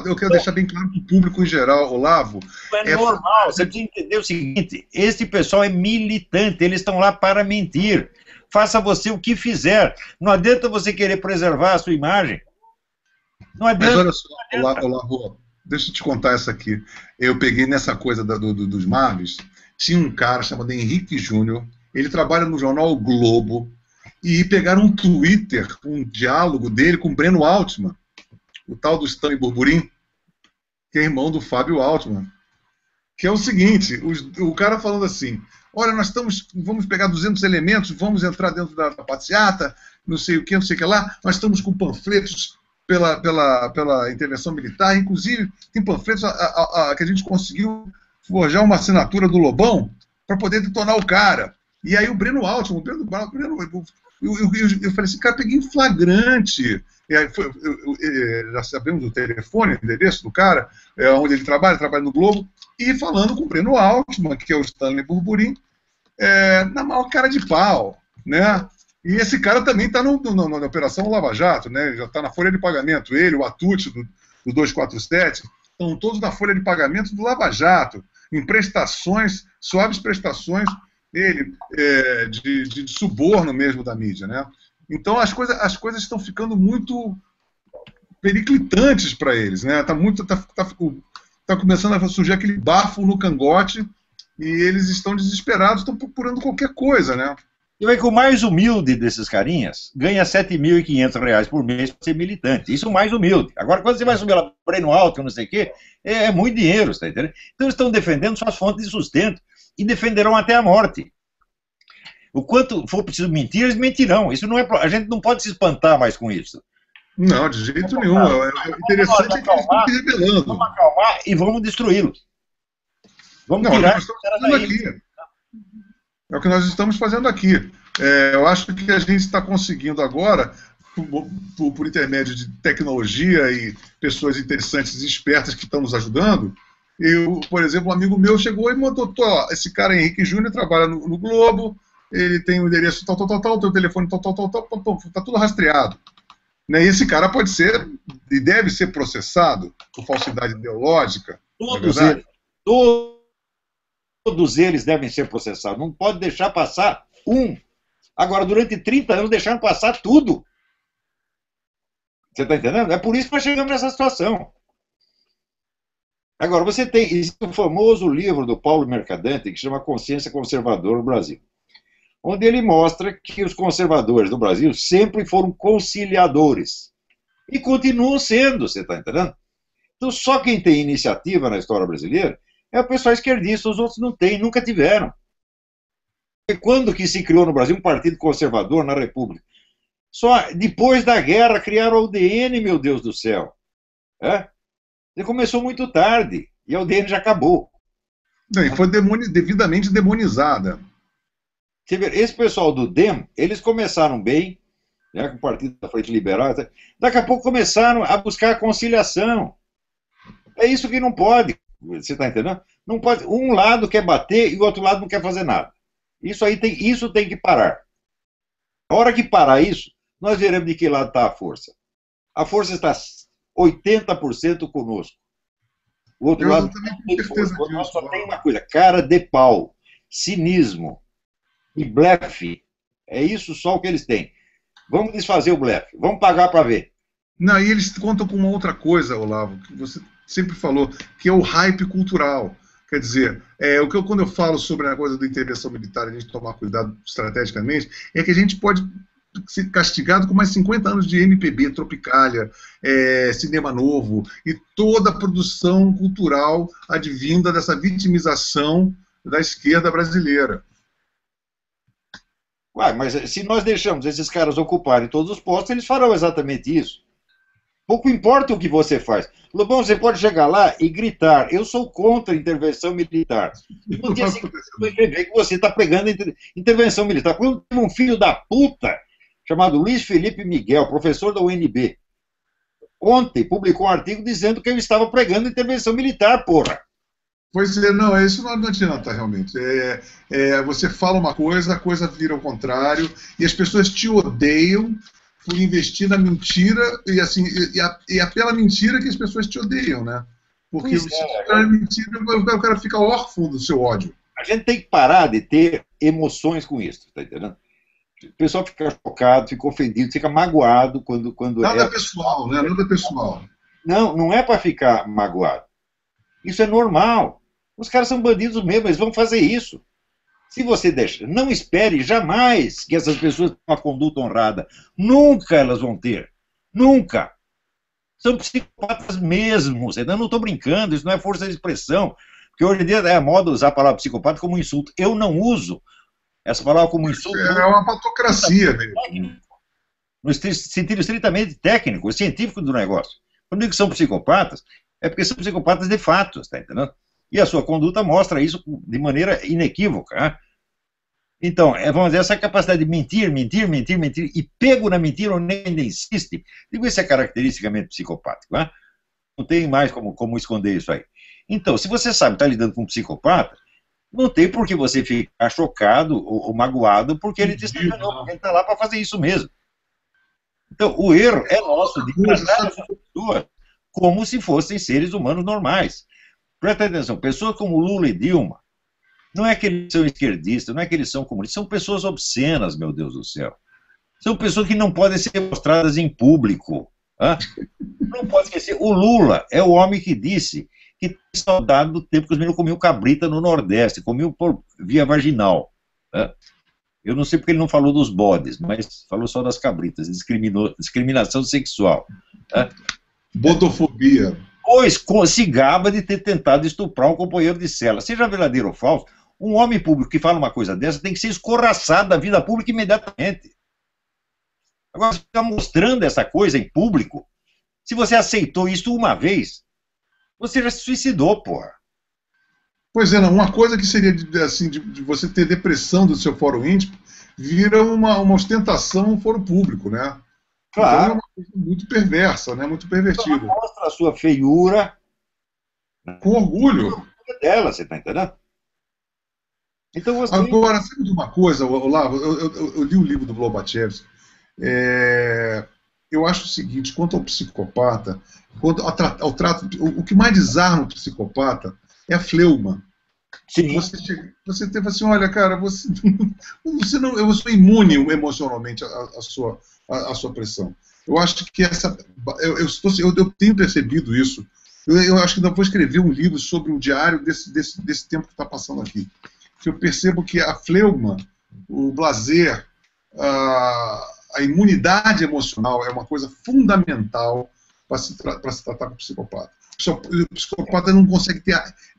eu quero deixar bem claro para o público em geral, Olavo. É normal, você precisa entender o seguinte, esse pessoal é militante, eles estão lá para mentir. Faça você o que fizer. Não adianta você querer preservar a sua imagem. Não adianta. Mas olha só, Olavo, deixa eu te contar essa aqui. Eu peguei nessa coisa dos Marvis, tinha um cara chamado Henrique Júnior, ele trabalha no jornal o Globo, e pegaram um Twitter, um diálogo dele com o Breno Altman, o tal do Stanley Burburin, que é irmão do Fábio Altman, que é o seguinte, o cara falando assim, olha, vamos pegar 200 elementos, vamos entrar dentro da passeata, não sei o que lá, nós estamos com panfletos pela intervenção militar, inclusive tem panfletos que a gente conseguiu forjar uma assinatura do Lobão para poder detonar o cara. E aí o Breno Altman, eu falei assim, cara, peguei em flagrante. E aí já sabemos o telefone, o endereço do cara, onde ele trabalha no Globo, e falando com o Breno Altman, que é o Stanley Burburin, na maior cara de pau, né? E esse cara também está na Operação Lava Jato, né? Já está na folha de pagamento, ele, o Atucci do 247, estão todos na folha de pagamento do Lava Jato, em prestações, suaves prestações, de suborno mesmo da mídia, né? Então as coisas estão ficando muito periclitantes para eles, né? Tá começando a surgir aquele bafo no cangote e eles estão desesperados, estão procurando qualquer coisa, né? E aí que o mais humilde desses carinhas ganha R$ 7.500 por mês para ser militante. Isso é o mais humilde. Agora, quando você vai subir lá para no alto, não sei o quê, é muito dinheiro, você tá entendendo? Então eles estão defendendo suas fontes de sustento e defenderão até a morte. O quanto for preciso mentir, eles mentirão. Isso não é, a gente não pode se espantar mais com isso. Não, de jeito nenhum. É interessante que eles estão se rebelando. Vamos acalmar e vamos destruí-los. Vamos tirar os caras daí. É o que nós estamos fazendo aqui. Eu acho que a gente está conseguindo agora, por intermédio de tecnologia e pessoas interessantes e espertas que estão nos ajudando. Por exemplo, um amigo meu chegou e mandou, esse cara Henrique Júnior trabalha no Globo, ele tem o endereço tal, tem o telefone tal, está tudo rastreado. Né? E esse cara pode ser, e deve ser processado por falsidade ideológica. Todos eles devem ser processados. Não pode deixar passar um. Agora, durante 30 anos, deixaram passar tudo. Você está entendendo? É por isso que nós chegamos nessa situação. Agora, existe o famoso livro do Paulo Mercadante, que chama Consciência Conservadora no Brasil, onde ele mostra que os conservadores do Brasil sempre foram conciliadores. E continuam sendo, você está entendendo? Então, só quem tem iniciativa na história brasileira é o pessoal esquerdista, os outros não têm, nunca tiveram. E quando que se criou no Brasil um partido conservador na República? Só depois da guerra criaram a UDN, meu Deus do céu. Ele começou muito tarde, e a UDN já acabou. Não, e foi devidamente demonizada. Você vê, esse pessoal do DEM, eles começaram bem, né, com o Partido da Frente Liberal, daqui a pouco começaram a buscar a conciliação. É isso que não pode, você está entendendo? Não pode, um lado quer bater e o outro lado não quer fazer nada. Isso tem que parar. A hora que parar isso, nós veremos de que lado está a força. A força está 80% conosco. O outro lado não tem força. Nós só tem uma coisa, cara de pau, cinismo e blefe. É isso só o que eles têm. Vamos desfazer o blefe, vamos pagar para ver. Não, e eles contam com uma outra coisa, Olavo, que você sempre falou, que é o hype cultural. Quer dizer, quando eu falo sobre a coisa da intervenção militar, a gente tomar cuidado estrategicamente, é que a gente pode ser castigado com mais 50 anos de MPB, Tropicália, Cinema Novo, e toda a produção cultural advinda dessa vitimização da esquerda brasileira. Ué, mas se nós deixamos esses caras ocuparem todos os postos, eles farão exatamente isso. Pouco importa o que você faz. Lobão, você pode chegar lá e gritar, eu sou contra a intervenção militar. E no dia seguinte, você vai ver que você está pregando intervenção militar. Quando tem um filho da puta, chamado Luiz Felipe Miguel, professor da UNB, ontem publicou um artigo dizendo que eu estava pregando intervenção militar, porra. Pois é, não, isso não adianta realmente. Você fala uma coisa, a coisa vira ao contrário, e as pessoas te odeiam por investir na mentira, e assim, é pela mentira que as pessoas te odeiam, né? Porque se tiver mentira, o cara fica órfão do seu ódio. A gente tem que parar de ter emoções com isso, tá entendendo? O pessoal fica chocado, fica ofendido, fica magoado quando Nada pessoal, né? Nada pessoal. Não é para ficar magoado. Isso é normal. Os caras são bandidos mesmo, eles vão fazer isso. Se você deixa, não espere jamais que essas pessoas tenham uma conduta honrada. Nunca elas vão ter. Nunca. São psicopatas mesmo. Eu não estou brincando, isso não é força de expressão. Porque hoje em dia é a moda usar a palavra psicopata como insulto. Eu não uso essa palavra como insulto. É uma patocracia mesmo. No sentido estritamente técnico, científico do negócio. Quando digo que são psicopatas, é porque são psicopatas de fato, está entendendo? E a sua conduta mostra isso de maneira inequívoca. Né? Então, vamos dizer, essa capacidade de mentir, e pego na mentira onde ainda insiste, digo, isso é caracteristicamente psicopático. Né? Não tem mais como esconder isso aí. Então, se você sabe que está lidando com um psicopata, não tem por que você ficar chocado ou magoado porque ele te estacionou, porque ele está lá para fazer isso mesmo. Então, o erro é nosso de tratar essas pessoas como se fossem seres humanos normais. Presta atenção, pessoas como Lula e Dilma, não é que eles são esquerdistas, não é que eles são comunistas, são pessoas obscenas, meu Deus do céu. São pessoas que não podem ser mostradas em público. Hein? Não pode esquecer, o Lula é o homem que disse que tem saudade do tempo que os meninos comiam cabrita no Nordeste, comiam por via vaginal. Hein? Eu não sei porque ele não falou dos bodes, mas falou só das cabritas, discriminação sexual. Hein? Botofobia. Pois se gaba de ter tentado estuprar um companheiro de cela. Seja verdadeiro ou falso, um homem público que fala uma coisa dessa tem que ser escorraçado da vida pública imediatamente. Agora, você está mostrando essa coisa em público, se você aceitou isso uma vez, você já se suicidou, porra. Pois é, não, uma coisa que seria assim, de você ter depressão do seu fórum íntimo, vira uma ostentação no foro público, né? Claro. Então é uma coisa muito perversa, né? Muito pervertida. Então, mostra a sua feiura. Com orgulho. Dela, você está entendendo? Então você... Agora, sabe de uma coisa, Olavo? Eu li o livro do Lobachevsky. Eu acho o seguinte, quanto ao psicopata, quanto ao trato, o que mais desarma o psicopata é a fleuma. Sim. Você teve assim, olha, cara, você não, eu sou imune emocionalmente à sua pressão. Eu acho que eu tenho percebido isso. Eu acho que ainda vou escrever um livro sobre o diário desse tempo que está passando aqui. Que eu percebo que a fleuma, o blazer, a imunidade emocional é uma coisa fundamental para se tratar com o psicopata. O psicopata não consegue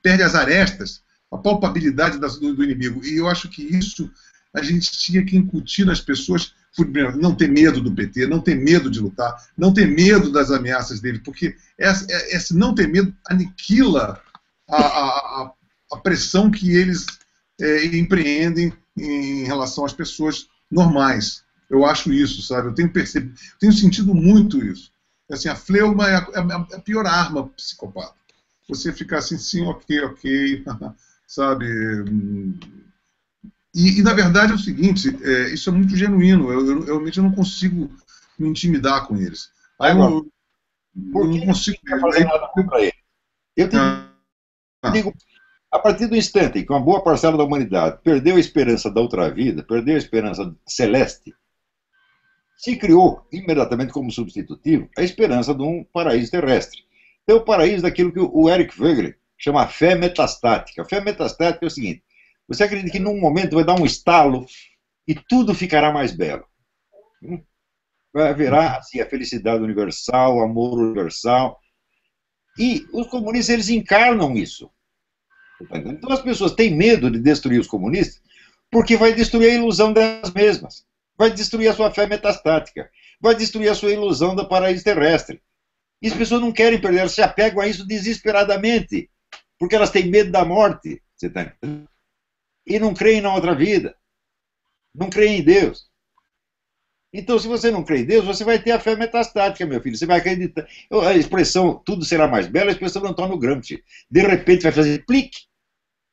perde as arestas, a palpabilidade do inimigo. E eu acho que isso a gente tinha que incutir nas pessoas, primeiro, não ter medo do PT, não ter medo de lutar, não ter medo das ameaças dele, porque esse não ter medo aniquila a pressão que eles empreendem em relação às pessoas normais. Eu acho isso, sabe? Eu tenho percebido, tenho sentido muito isso. Assim, a fleuma é a pior arma psicopata. Você ficar assim, sim, ok, sabe? E, na verdade é o seguinte, isso é muito genuíno. Eu realmente não consigo me intimidar com eles. Aí eu não consigo. Não fazer nada contra ele? Eu te digo, a partir do instante em que uma boa parcela da humanidade perdeu a esperança da outra vida, perdeu a esperança celeste, se criou imediatamente como substitutivo a esperança de um paraíso terrestre. Então, o paraíso daquilo que o Eric Wegener chama fé metastática. A fé metastática é o seguinte: você acredita que num momento vai dar um estalo e tudo ficará mais belo. Haverá assim, a felicidade universal, o amor universal. E os comunistas, eles encarnam isso. Então as pessoas têm medo de destruir os comunistas porque vai destruir a ilusão delas mesmas. Vai destruir a sua fé metastática. Vai destruir a sua ilusão do paraíso terrestre. E as pessoas não querem perder, elas se apegam a isso desesperadamente, porque elas têm medo da morte, você tá entendendo? E não creem na outra vida, não creem em Deus. Então, se você não crê em Deus, você vai ter a fé metastática, meu filho, você vai acreditar. A expressão tudo será mais belo, a expressão do Antônio Gramsci. De repente vai fazer plique,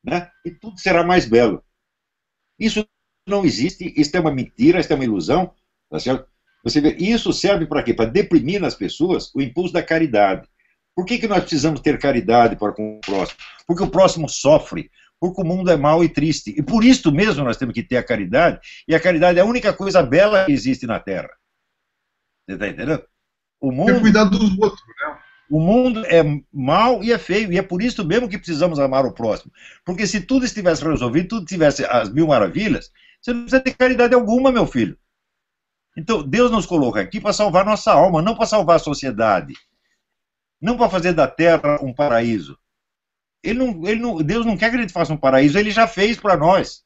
né? E tudo será mais belo. Isso não existe, isso é uma mentira, isso é uma ilusão, tá certo? Você vê, isso serve para quê? Para deprimir nas pessoas o impulso da caridade. Por que nós precisamos ter caridade para com o próximo? Porque o próximo sofre, porque o mundo é mau e triste. E por isso mesmo nós temos que ter a caridade, e a caridade é a única coisa bela que existe na Terra. Você está entendendo? O mundo, ter cuidado dos outros, né? O mundo é mau e é feio, e é por isso mesmo que precisamos amar o próximo. Porque se tudo estivesse resolvido, tudo tivesse as mil maravilhas, você não precisa ter caridade alguma, meu filho. Então, Deus nos coloca aqui para salvar nossa alma, não para salvar a sociedade. Não para fazer da terra um paraíso. Deus não quer que a gente faça um paraíso, ele já fez para nós.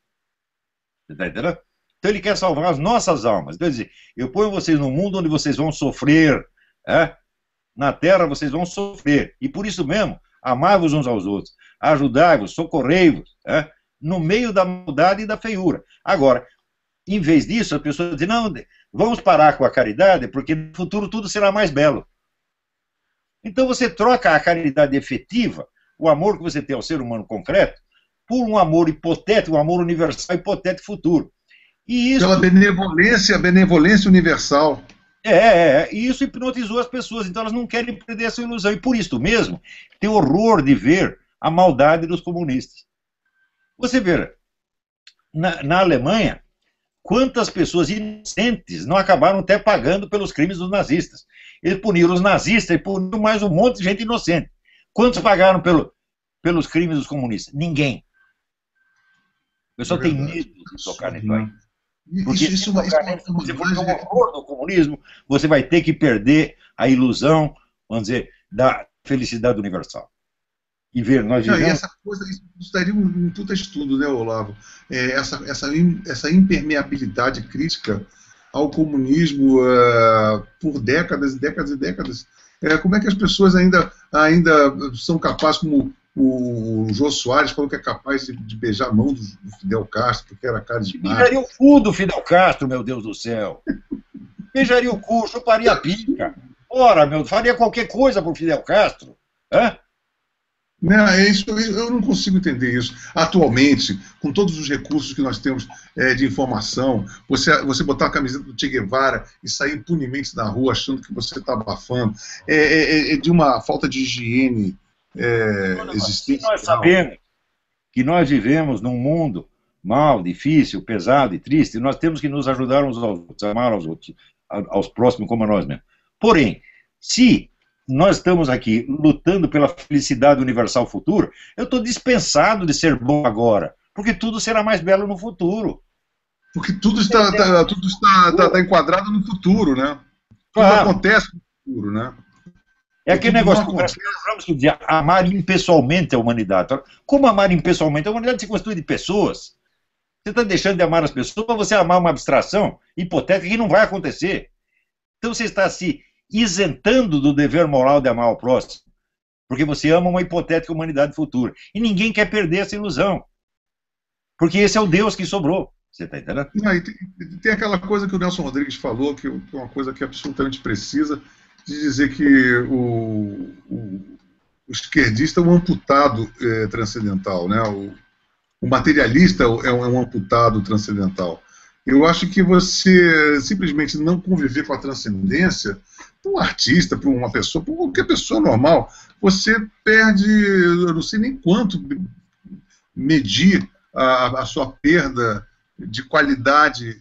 Você está entendendo? Então ele quer salvar as nossas almas. Então, ele diz, eu ponho vocês num mundo onde vocês vão sofrer. Na terra vocês vão sofrer. E por isso mesmo, amai-vos uns aos outros. Ajudai-vos, socorrei-vos. No meio da maldade e da feiura. Agora, em vez disso, as pessoas dizem, não, vamos parar com a caridade, porque no futuro tudo será mais belo. Então você troca a caridade efetiva, o amor que você tem ao ser humano concreto, por um amor hipotético, um amor universal hipotético futuro. E isso, pela benevolência universal. E isso hipnotizou as pessoas, então elas não querem perder essa ilusão. E por isso mesmo, tem horror de ver a maldade dos comunistas. Você vê, na Alemanha, quantas pessoas inocentes não acabaram até pagando pelos crimes dos nazistas. Eles puniram os nazistas e puniram mais um monte de gente inocente. Quantos pagaram pelos crimes dos comunistas? Ninguém. O pessoal tem medo de tocar nisso aí. Porque se você for ter um horror do comunismo, você vai ter que perder a ilusão, vamos dizer, da felicidade universal. E ver, nós vivemos... E essa coisa, isso daria um puta estudo, né, Olavo? Essa impermeabilidade crítica ao comunismo por décadas e décadas e décadas. Como é que as pessoas ainda são capazes, como o Jô Soares falou que é capaz de beijar a mão do Fidel Castro, porque era cara de mar. Beijaria o cu do Fidel Castro, meu Deus do céu. Beijaria o cu, chuparia a pica. Ora, faria qualquer coisa por Fidel Castro. Não, eu não consigo entender isso. Atualmente, com todos os recursos que nós temos de informação, você botar a camiseta do Che Guevara e sair impunemente na rua achando que você está abafando, de uma falta de higiene existente. Nós sabemos que nós vivemos num mundo mau, difícil, pesado e triste, nós temos que nos ajudar uns aos outros, amar aos outros, aos próximos como a nós mesmos. Porém, se nós estamos aqui lutando pela felicidade universal futura, eu estou dispensado de ser bom agora, porque tudo será mais belo no futuro. Porque tudo está enquadrado no futuro, né? Tudo acontece no futuro, né? É aquele negócio que nós dizia, amar impessoalmente a humanidade. Como amar impessoalmente? A humanidade se constitui de pessoas. Você está deixando de amar as pessoas para você amar uma abstração hipotética que não vai acontecer. Então você está se isentando do dever moral de amar o próximo, porque você ama uma hipotética humanidade futura. E ninguém quer perder essa ilusão, porque esse é o Deus que sobrou. Você está entendendo? Não, e tem aquela coisa que o Nelson Rodrigues falou, que é uma coisa que é absolutamente precisa, de dizer que o esquerdista é um amputado transcendental, né? O materialista é um amputado transcendental. Eu acho que você simplesmente não conviver com a transcendência, para um artista, para uma pessoa, para qualquer pessoa normal, você perde, eu não sei nem quanto medir a sua perda de qualidade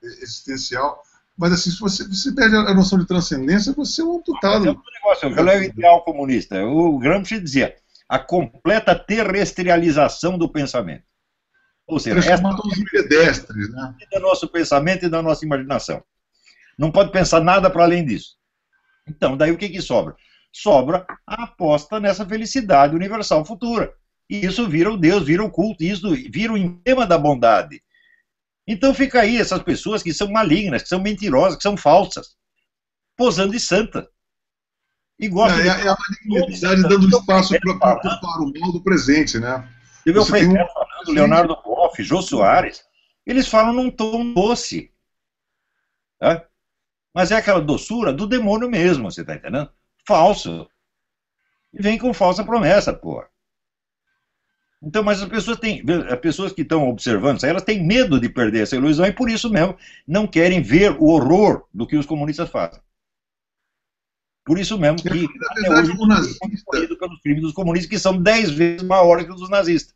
existencial. Mas assim, se você perde a noção de transcendência, você é um amputado. É um negócio, qual é o ideal comunista? O Gramsci dizia a completa terrestrialização do pensamento. Ou seja, transformar todos em pedestres, né? Do nosso pensamento e da nossa imaginação. Não pode pensar nada para além disso. Então, daí o que sobra? Sobra a aposta nessa felicidade universal futura. E isso vira o Deus, vira o culto, isso vira o emblema da bondade. Então fica aí essas pessoas que são malignas, que são mentirosas, que são falsas, posando de santa. E gostam é a malignidade dando espaço para o mal do presente, né? Teve o Frei Beto falando, Leonardo Boff, Jô Soares, eles falam num tom doce. Tá? Mas é aquela doçura do demônio mesmo, você tá entendendo? Falso. E vem com falsa promessa, pô. Então, mas as pessoas que estão observando isso, elas têm medo de perder essa ilusão e por isso mesmo não querem ver o horror do que os comunistas fazem. Por isso mesmo que, na verdade, o nazista pelos crimes dos comunistas, que são 10 vezes maiores que os dos nazistas.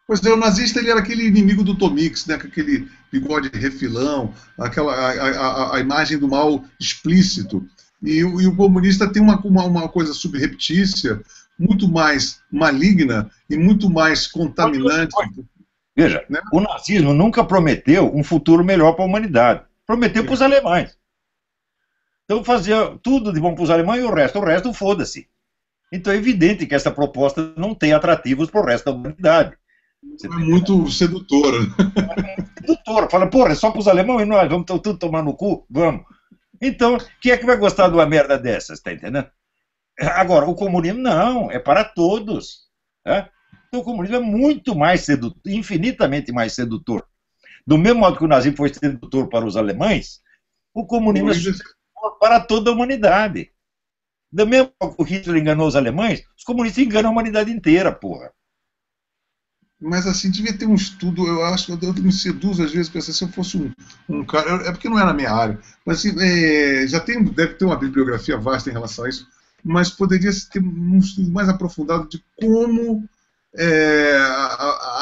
Pois é, o nazista ele era aquele inimigo do Tomix, né, com aquele bigode refilão, a imagem do mal explícito. E o comunista tem uma coisa subreptícia, muito mais maligna e muito mais contaminante. Veja, né? O nazismo nunca prometeu um futuro melhor para a humanidade. Prometeu para os alemães. Então fazia tudo de bom para os alemães e o resto foda-se. Então é evidente que essa proposta não tem atrativos para o resto da humanidade. É muito sedutora. É muito sedutora. Fala, porra, é só para os alemães e nós vamos tudo tomar no cu? Vamos. Então, quem é que vai gostar de uma merda dessas, tá entendendo? Agora, o comunismo não, é para todos. Tá? Então o comunismo é muito mais sedutor, infinitamente mais sedutor. Do mesmo modo que o nazismo foi sedutor para os alemães, o comunismo é sedutor para toda a humanidade. Do mesmo modo que o Hitler enganou os alemães, os comunistas enganam a humanidade inteira, porra. Mas assim, devia ter um estudo, eu acho que eu me seduzo às vezes, pensando, se eu fosse um cara, é porque não é na minha área, mas assim, deve ter uma bibliografia vasta em relação a isso, mas poderia ter um estudo mais aprofundado de como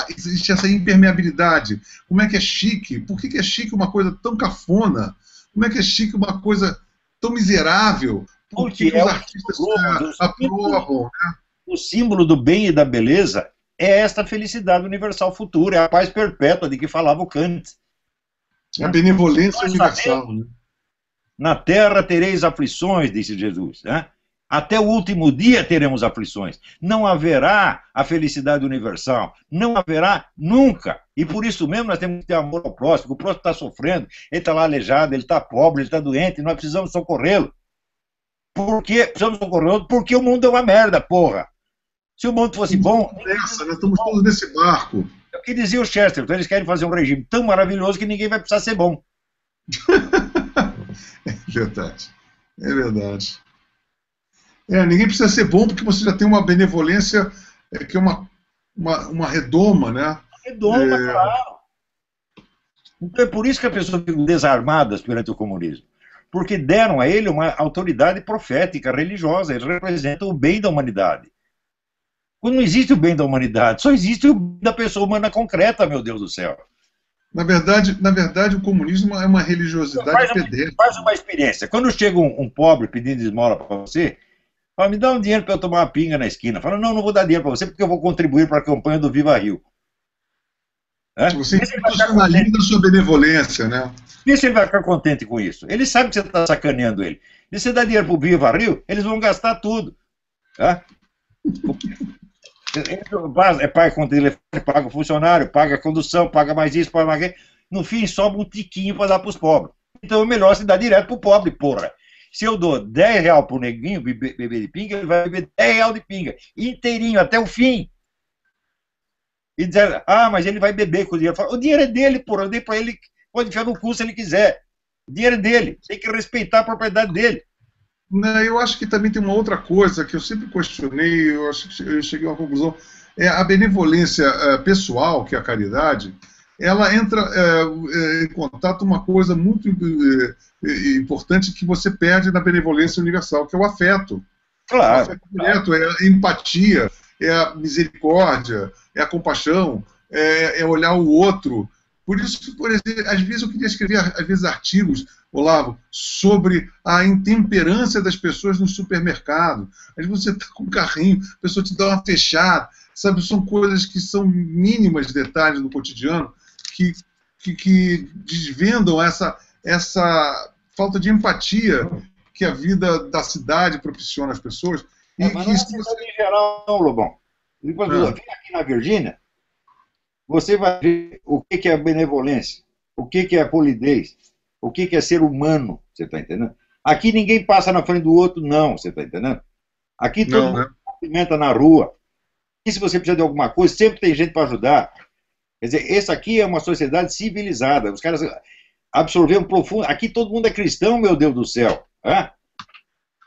existe essa impermeabilidade, como é que é chique, por que é chique uma coisa tão cafona, como é que é chique uma coisa tão miserável, por que os artistas aprovam, né? O símbolo do bem e da beleza é esta felicidade universal futura, é a paz perpétua de que falava o Kant. É a benevolência universal. Né? Na terra tereis aflições, disse Jesus. Né? Até o último dia teremos aflições. Não haverá a felicidade universal. Não haverá nunca. E por isso mesmo nós temos que ter amor ao próximo. O próximo está sofrendo, ele está lá aleijado, ele está pobre, ele está doente, nós precisamos socorrê-lo. Por que precisamos socorrê-lo? Porque o mundo é uma merda, porra. Se o mundo fosse bom... Nós estamos todos nesse barco. É o que dizia o Chesterton, eles querem fazer um regime tão maravilhoso que ninguém vai precisar ser bom. É verdade. É verdade. Ninguém precisa ser bom porque você já tem uma benevolência que é uma redoma, né? Redoma, claro. Então é por isso que as pessoas ficam desarmadas perante o comunismo. Porque deram a ele uma autoridade profética, religiosa. Ele representa o bem da humanidade. Quando não existe o bem da humanidade, só existe o bem da pessoa humana concreta, meu Deus do céu. Na verdade, o comunismo é uma religiosidade pedestre. Faz uma experiência. Quando chega um pobre pedindo esmola para você, fala, me dá um dinheiro para eu tomar uma pinga na esquina. Fala, não vou dar dinheiro para você porque eu vou contribuir para a campanha do Viva Rio. Você institucionaliza a sua benevolência, né? Vê se ele vai ficar contente com isso. Ele sabe que você está sacaneando ele. E se você dá dinheiro para o Viva Rio, eles vão gastar tudo. Tá? Paga conta de telefone, paga o funcionário, paga a condução, paga mais isso, paga mais aquilo. No fim, sobra um tiquinho para dar para os pobres. Então é melhor se dar direto para o pobre, porra. Se eu dou 10 reais para o neguinho beber de pinga, ele vai beber 10 reais de pinga. Inteirinho, até o fim. E dizer, ah, mas ele vai beber com o dinheiro. O dinheiro é dele, porra, eu dei para ele, pode enfiar no cu se ele quiser. O dinheiro é dele, tem que respeitar a propriedade dele. Não, eu acho que também tem uma outra coisa que eu sempre questionei, eu acho que eu cheguei a uma conclusão, é a benevolência pessoal, que é a caridade, ela entra em contato com uma coisa muito importante que você perde na benevolência universal, que é o afeto. Claro. O afeto direto, é a empatia, é a misericórdia, é a compaixão, é olhar o outro. Por isso que, por exemplo, às vezes eu queria escrever artigos, Olavo, sobre a intemperância das pessoas no supermercado. Às vezes você está com um carrinho, a pessoa te dá uma fechada, sabe? São coisas que são mínimas detalhes do cotidiano que desvendam essa falta de empatia que a vida da cidade propiciona às pessoas. Mas não é assim em geral, não, Lobão. Depois, vem aqui na Virgínia, você vai ver o que é a benevolência, o que é a polidez, o que é ser humano, você está entendendo? Aqui ninguém passa na frente do outro, não, você está entendendo? Aqui todo mundo se cumprimenta na rua. E se você precisa de alguma coisa, sempre tem gente para ajudar. Quer dizer, essa aqui é uma sociedade civilizada. Os caras absorveram profundo. Aqui todo mundo é cristão, meu Deus do céu.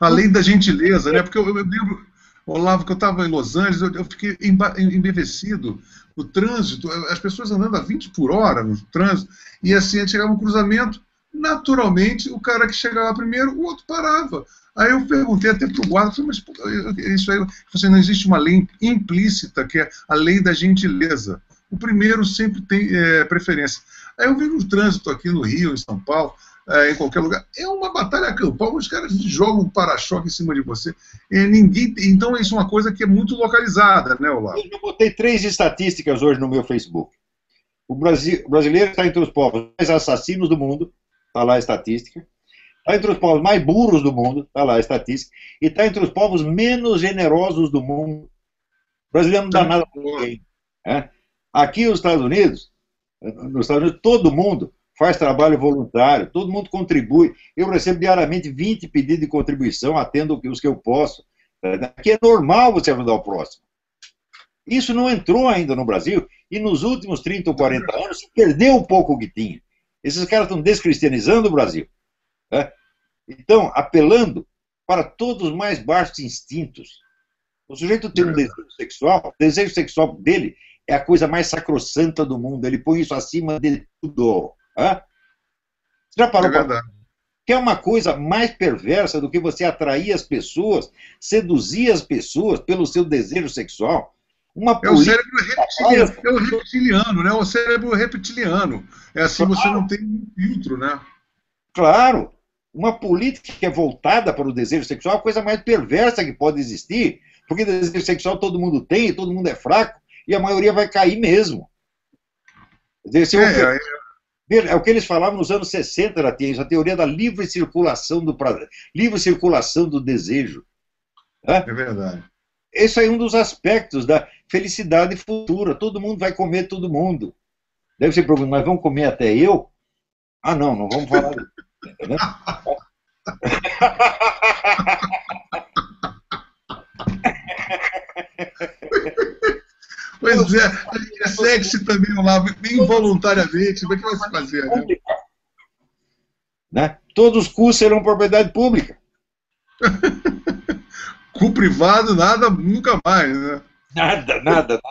Além da gentileza, né? Porque eu lembro, Olavo, que eu estava em Los Angeles, eu fiquei embevecido. O trânsito, as pessoas andando a 20 por hora no trânsito, e assim, chegava um cruzamento, naturalmente, o cara que chegava primeiro, o outro parava. Aí eu perguntei até para o guarda, falei, mas isso aí, você não existe uma lei implícita, que é a lei da gentileza. O primeiro sempre tem preferência. Aí eu vi no trânsito aqui no Rio, em São Paulo, em qualquer lugar, é uma batalha campal, os caras jogam um para-choque em cima de você. Então isso é uma coisa que é muito localizada, né, Olavo? Eu botei 3 estatísticas hoje no meu Facebook. O brasileiro está entre os povos mais assassinos do mundo, está lá a estatística. Está entre os povos mais burros do mundo, está lá a estatística. E está entre os povos menos generosos do mundo. O brasileiro não dá nada para ninguém. Aqui nos Estados Unidos, todo mundo faz trabalho voluntário, todo mundo contribui. Eu recebo diariamente 20 pedidos de contribuição, atendo os que eu posso. Aqui é normal você ajudar o próximo. Isso não entrou ainda no Brasil, e nos últimos 30 ou 40 anos se perdeu um pouco o que tinha. Esses caras estão descristianizando o Brasil. Então, apelando para todos os mais baixos instintos. O sujeito tem um desejo sexual, o desejo sexual dele é a coisa mais sacrossanta do mundo, ele põe isso acima de tudo. Você já parou para que é uma coisa mais perversa do que você atrair as pessoas, seduzir as pessoas pelo seu desejo sexual? É o cérebro reptiliano, é o reptiliano, né? O cérebro reptiliano. É assim, você não tem um filtro, né? Claro. Uma política que é voltada para o desejo sexual é a coisa mais perversa que pode existir, porque desejo sexual todo mundo tem, todo mundo é fraco, e a maioria vai cair mesmo. É o que eles falavam nos anos 60, a teoria da livre circulação do prazer, livre circulação do desejo. É verdade. Esse é um dos aspectos da felicidade futura. Todo mundo vai comer todo mundo. Deve ser problema, mas vamos comer até eu? Ah, não vamos falar disso. Entendeu? Pois é sexy também, Olavo, involuntariamente. Como é que vai se fazer, né? Todos os cus serão propriedade pública. Cu privado, nada, nunca mais, né? Nada.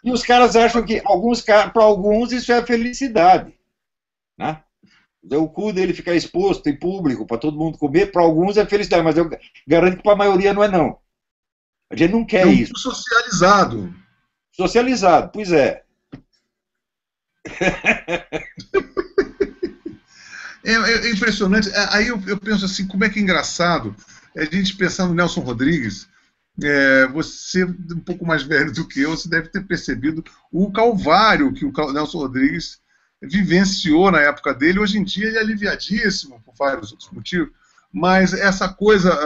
E os caras acham que, para alguns, isso é felicidade. Né? O cu dele ficar exposto em público, para todo mundo comer, para alguns é felicidade, mas eu garanto que para a maioria não é, não. A gente não quer isso. Socializado. Socializado, pois é. É impressionante. Aí eu penso assim, como é que é engraçado a gente pensar no Nelson Rodrigues. Você, um pouco mais velho do que eu, você deve ter percebido o calvário que o Nelson Rodrigues vivenciou na época dele. Hoje em dia ele é aliviadíssimo, por vários outros motivos, mas essa coisa,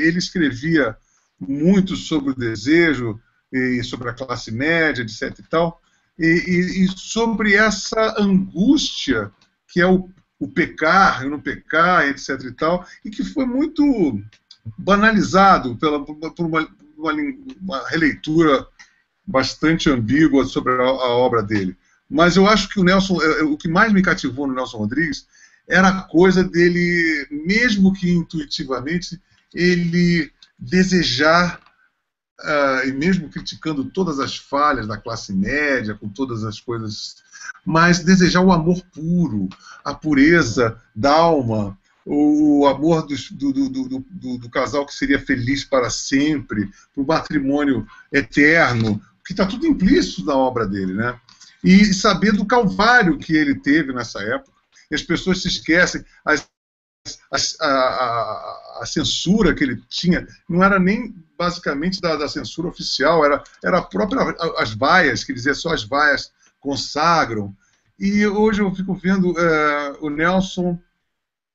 ele escrevia muito sobre o desejo, e sobre a classe média, etc. e tal, e sobre essa angústia que é o pecar, o não pecar, etc. e tal, e que foi muito banalizado por uma uma releitura bastante ambígua sobre a obra dele. Mas eu acho que o que mais me cativou no Nelson Rodrigues era a coisa dele, mesmo que intuitivamente, ele desejar, e mesmo criticando todas as falhas da classe média, com todas as coisas, mas desejar o amor puro, a pureza da alma, o amor do casal que seria feliz para sempre, o matrimônio eterno, que está tudo implícito na obra dele, né? E saber do calvário que ele teve nessa época. E as pessoas se esquecem, a censura que ele tinha não era nem basicamente da censura oficial, era a própria, as vaias, que dizia só as vaias consagram. E hoje eu fico vendo o Nelson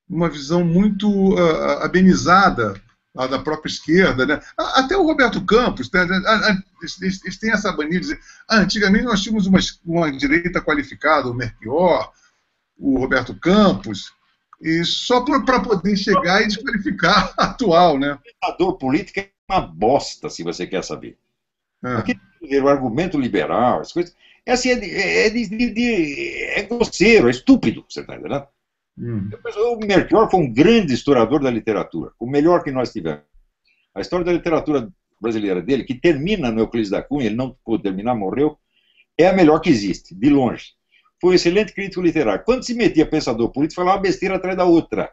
uma visão muito amenizada da própria esquerda, né? Até o Roberto Campos, né? Eles têm essa mania de dizer, antigamente nós tínhamos uma direita qualificada, o Melchior, o Roberto Campos, e só para poder chegar e desqualificar a atual, né? O pensador político é uma bosta, se você quer saber. O argumento liberal, as coisas, assim, é grosseiro, é estúpido, você está entendendo? O Melchior foi um grande historiador da literatura, o melhor que nós tivemos. A história da literatura brasileira dele, que termina no Euclides da Cunha, ele não pôde terminar, morreu, é a melhor que existe, de longe. Foi um excelente crítico literário. Quando se metia pensador político, falava uma besteira atrás da outra.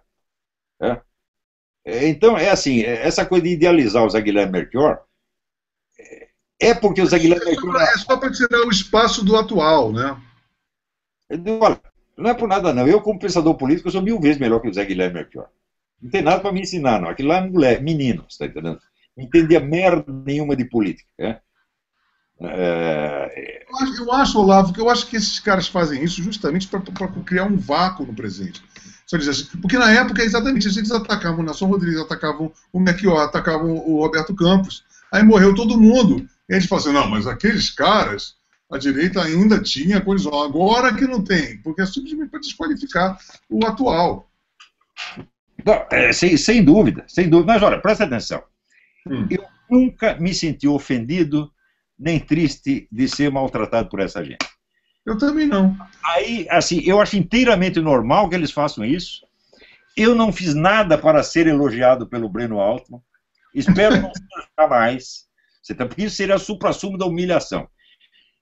Então, é assim, essa coisa de idealizar o Zé Guilherme Melchior, é porque o Zé Guilherme Melchior... É só para tirar o espaço do atual, né? Olha, não é por nada não. Eu, como pensador político, eu sou 1000 vezes melhor que o Zé Guilherme Melchior. Não tem nada para me ensinar, não. Aquilo lá é moleque, menino, você está entendendo? Não entendia merda nenhuma de política. Eu acho, Olavo, que eu acho que esses caras fazem isso justamente para criar um vácuo no presente. Só dizer assim, porque na época, exatamente, eles atacavam o Nelson Rodrigues, atacavam o Melchior, atacavam o Roberto Campos. Aí morreu todo mundo. E a gente fala assim, não, mas aqueles caras, a direita ainda tinha condição. Agora que não tem, porque é simplesmente para desqualificar o atual. Não, sem dúvida, sem dúvida. Mas olha, presta atenção. Eu nunca me senti ofendido nem triste de ser maltratado por essa gente. Eu também não. Aí, assim, eu acho inteiramente normal que eles façam isso. Eu não fiz nada para ser elogiado pelo Breno Altman. Espero não ser jamais. Porque isso seria supra-sumo da humilhação.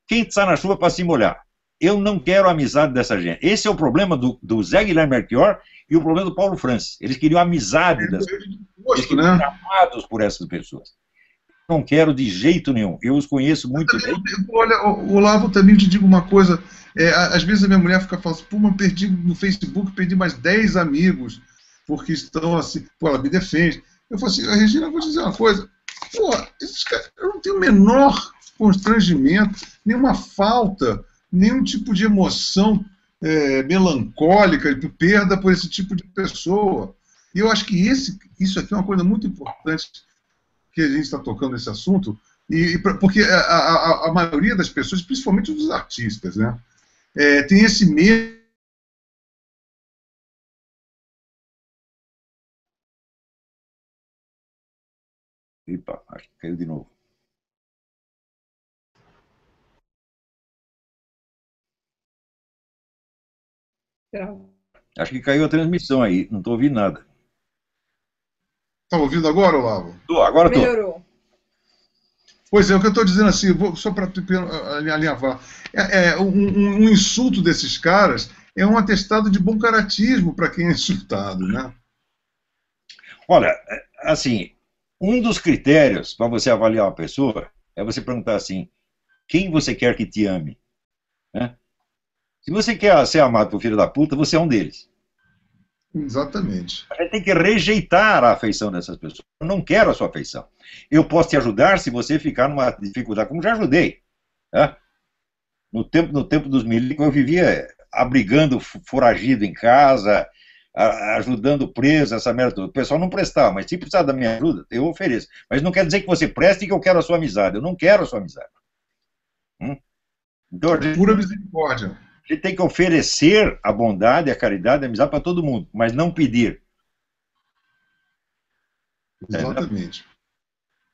Quem está na chuva para se molhar? Eu não quero a amizade dessa gente. Esse é o problema do Zé Guilherme Melchior e o problema do Paulo Francis. Eles queriam amizade das pessoas. Eles queriam ser amados por essas pessoas. Não quero de jeito nenhum. Eu os conheço muito bem. Olha, Olavo, também te digo uma coisa. Às vezes a minha mulher fica falando assim, pô, mas perdi no Facebook, perdi mais 10 amigos, porque estão assim, pô, ela me defende. Eu falo assim, Regina, eu vou dizer uma coisa. Pô, esses caras, eu não tenho o menor constrangimento, nenhuma falta, nenhum tipo de emoção melancólica, de perda por esse tipo de pessoa. E eu acho que isso aqui é uma coisa muito importante que a gente está tocando nesse assunto, porque a maioria das pessoas, principalmente os artistas, né, tem esse medo. Epa, acho que caiu de novo. Acho que caiu a transmissão aí, não estou ouvindo nada. Está ouvindo agora, Olavo? Agora estou. Melhorou. Pois é, o que eu estou dizendo assim, só para alinhavar, um insulto desses caras é um atestado de bom caratismo para quem é insultado, né? Olha, assim, um dos critérios para você avaliar uma pessoa é você perguntar assim, quem você quer que te ame? Né? Se você quer ser amado por filho da puta, você é um deles. Exatamente. A gente tem que rejeitar a afeição dessas pessoas. Eu não quero a sua afeição. Eu posso te ajudar se você ficar numa dificuldade, como já ajudei. Né? No tempo dos milicos, eu vivia abrigando foragido em casa, ajudando preso, essa merda toda. O pessoal não prestava, mas se precisar da minha ajuda, eu ofereço. Mas não quer dizer que você preste e que eu quero a sua amizade. Eu não quero a sua amizade. Então, pura misericórdia. A gente tem que oferecer a bondade, a caridade, a amizade para todo mundo, mas não pedir. Exatamente.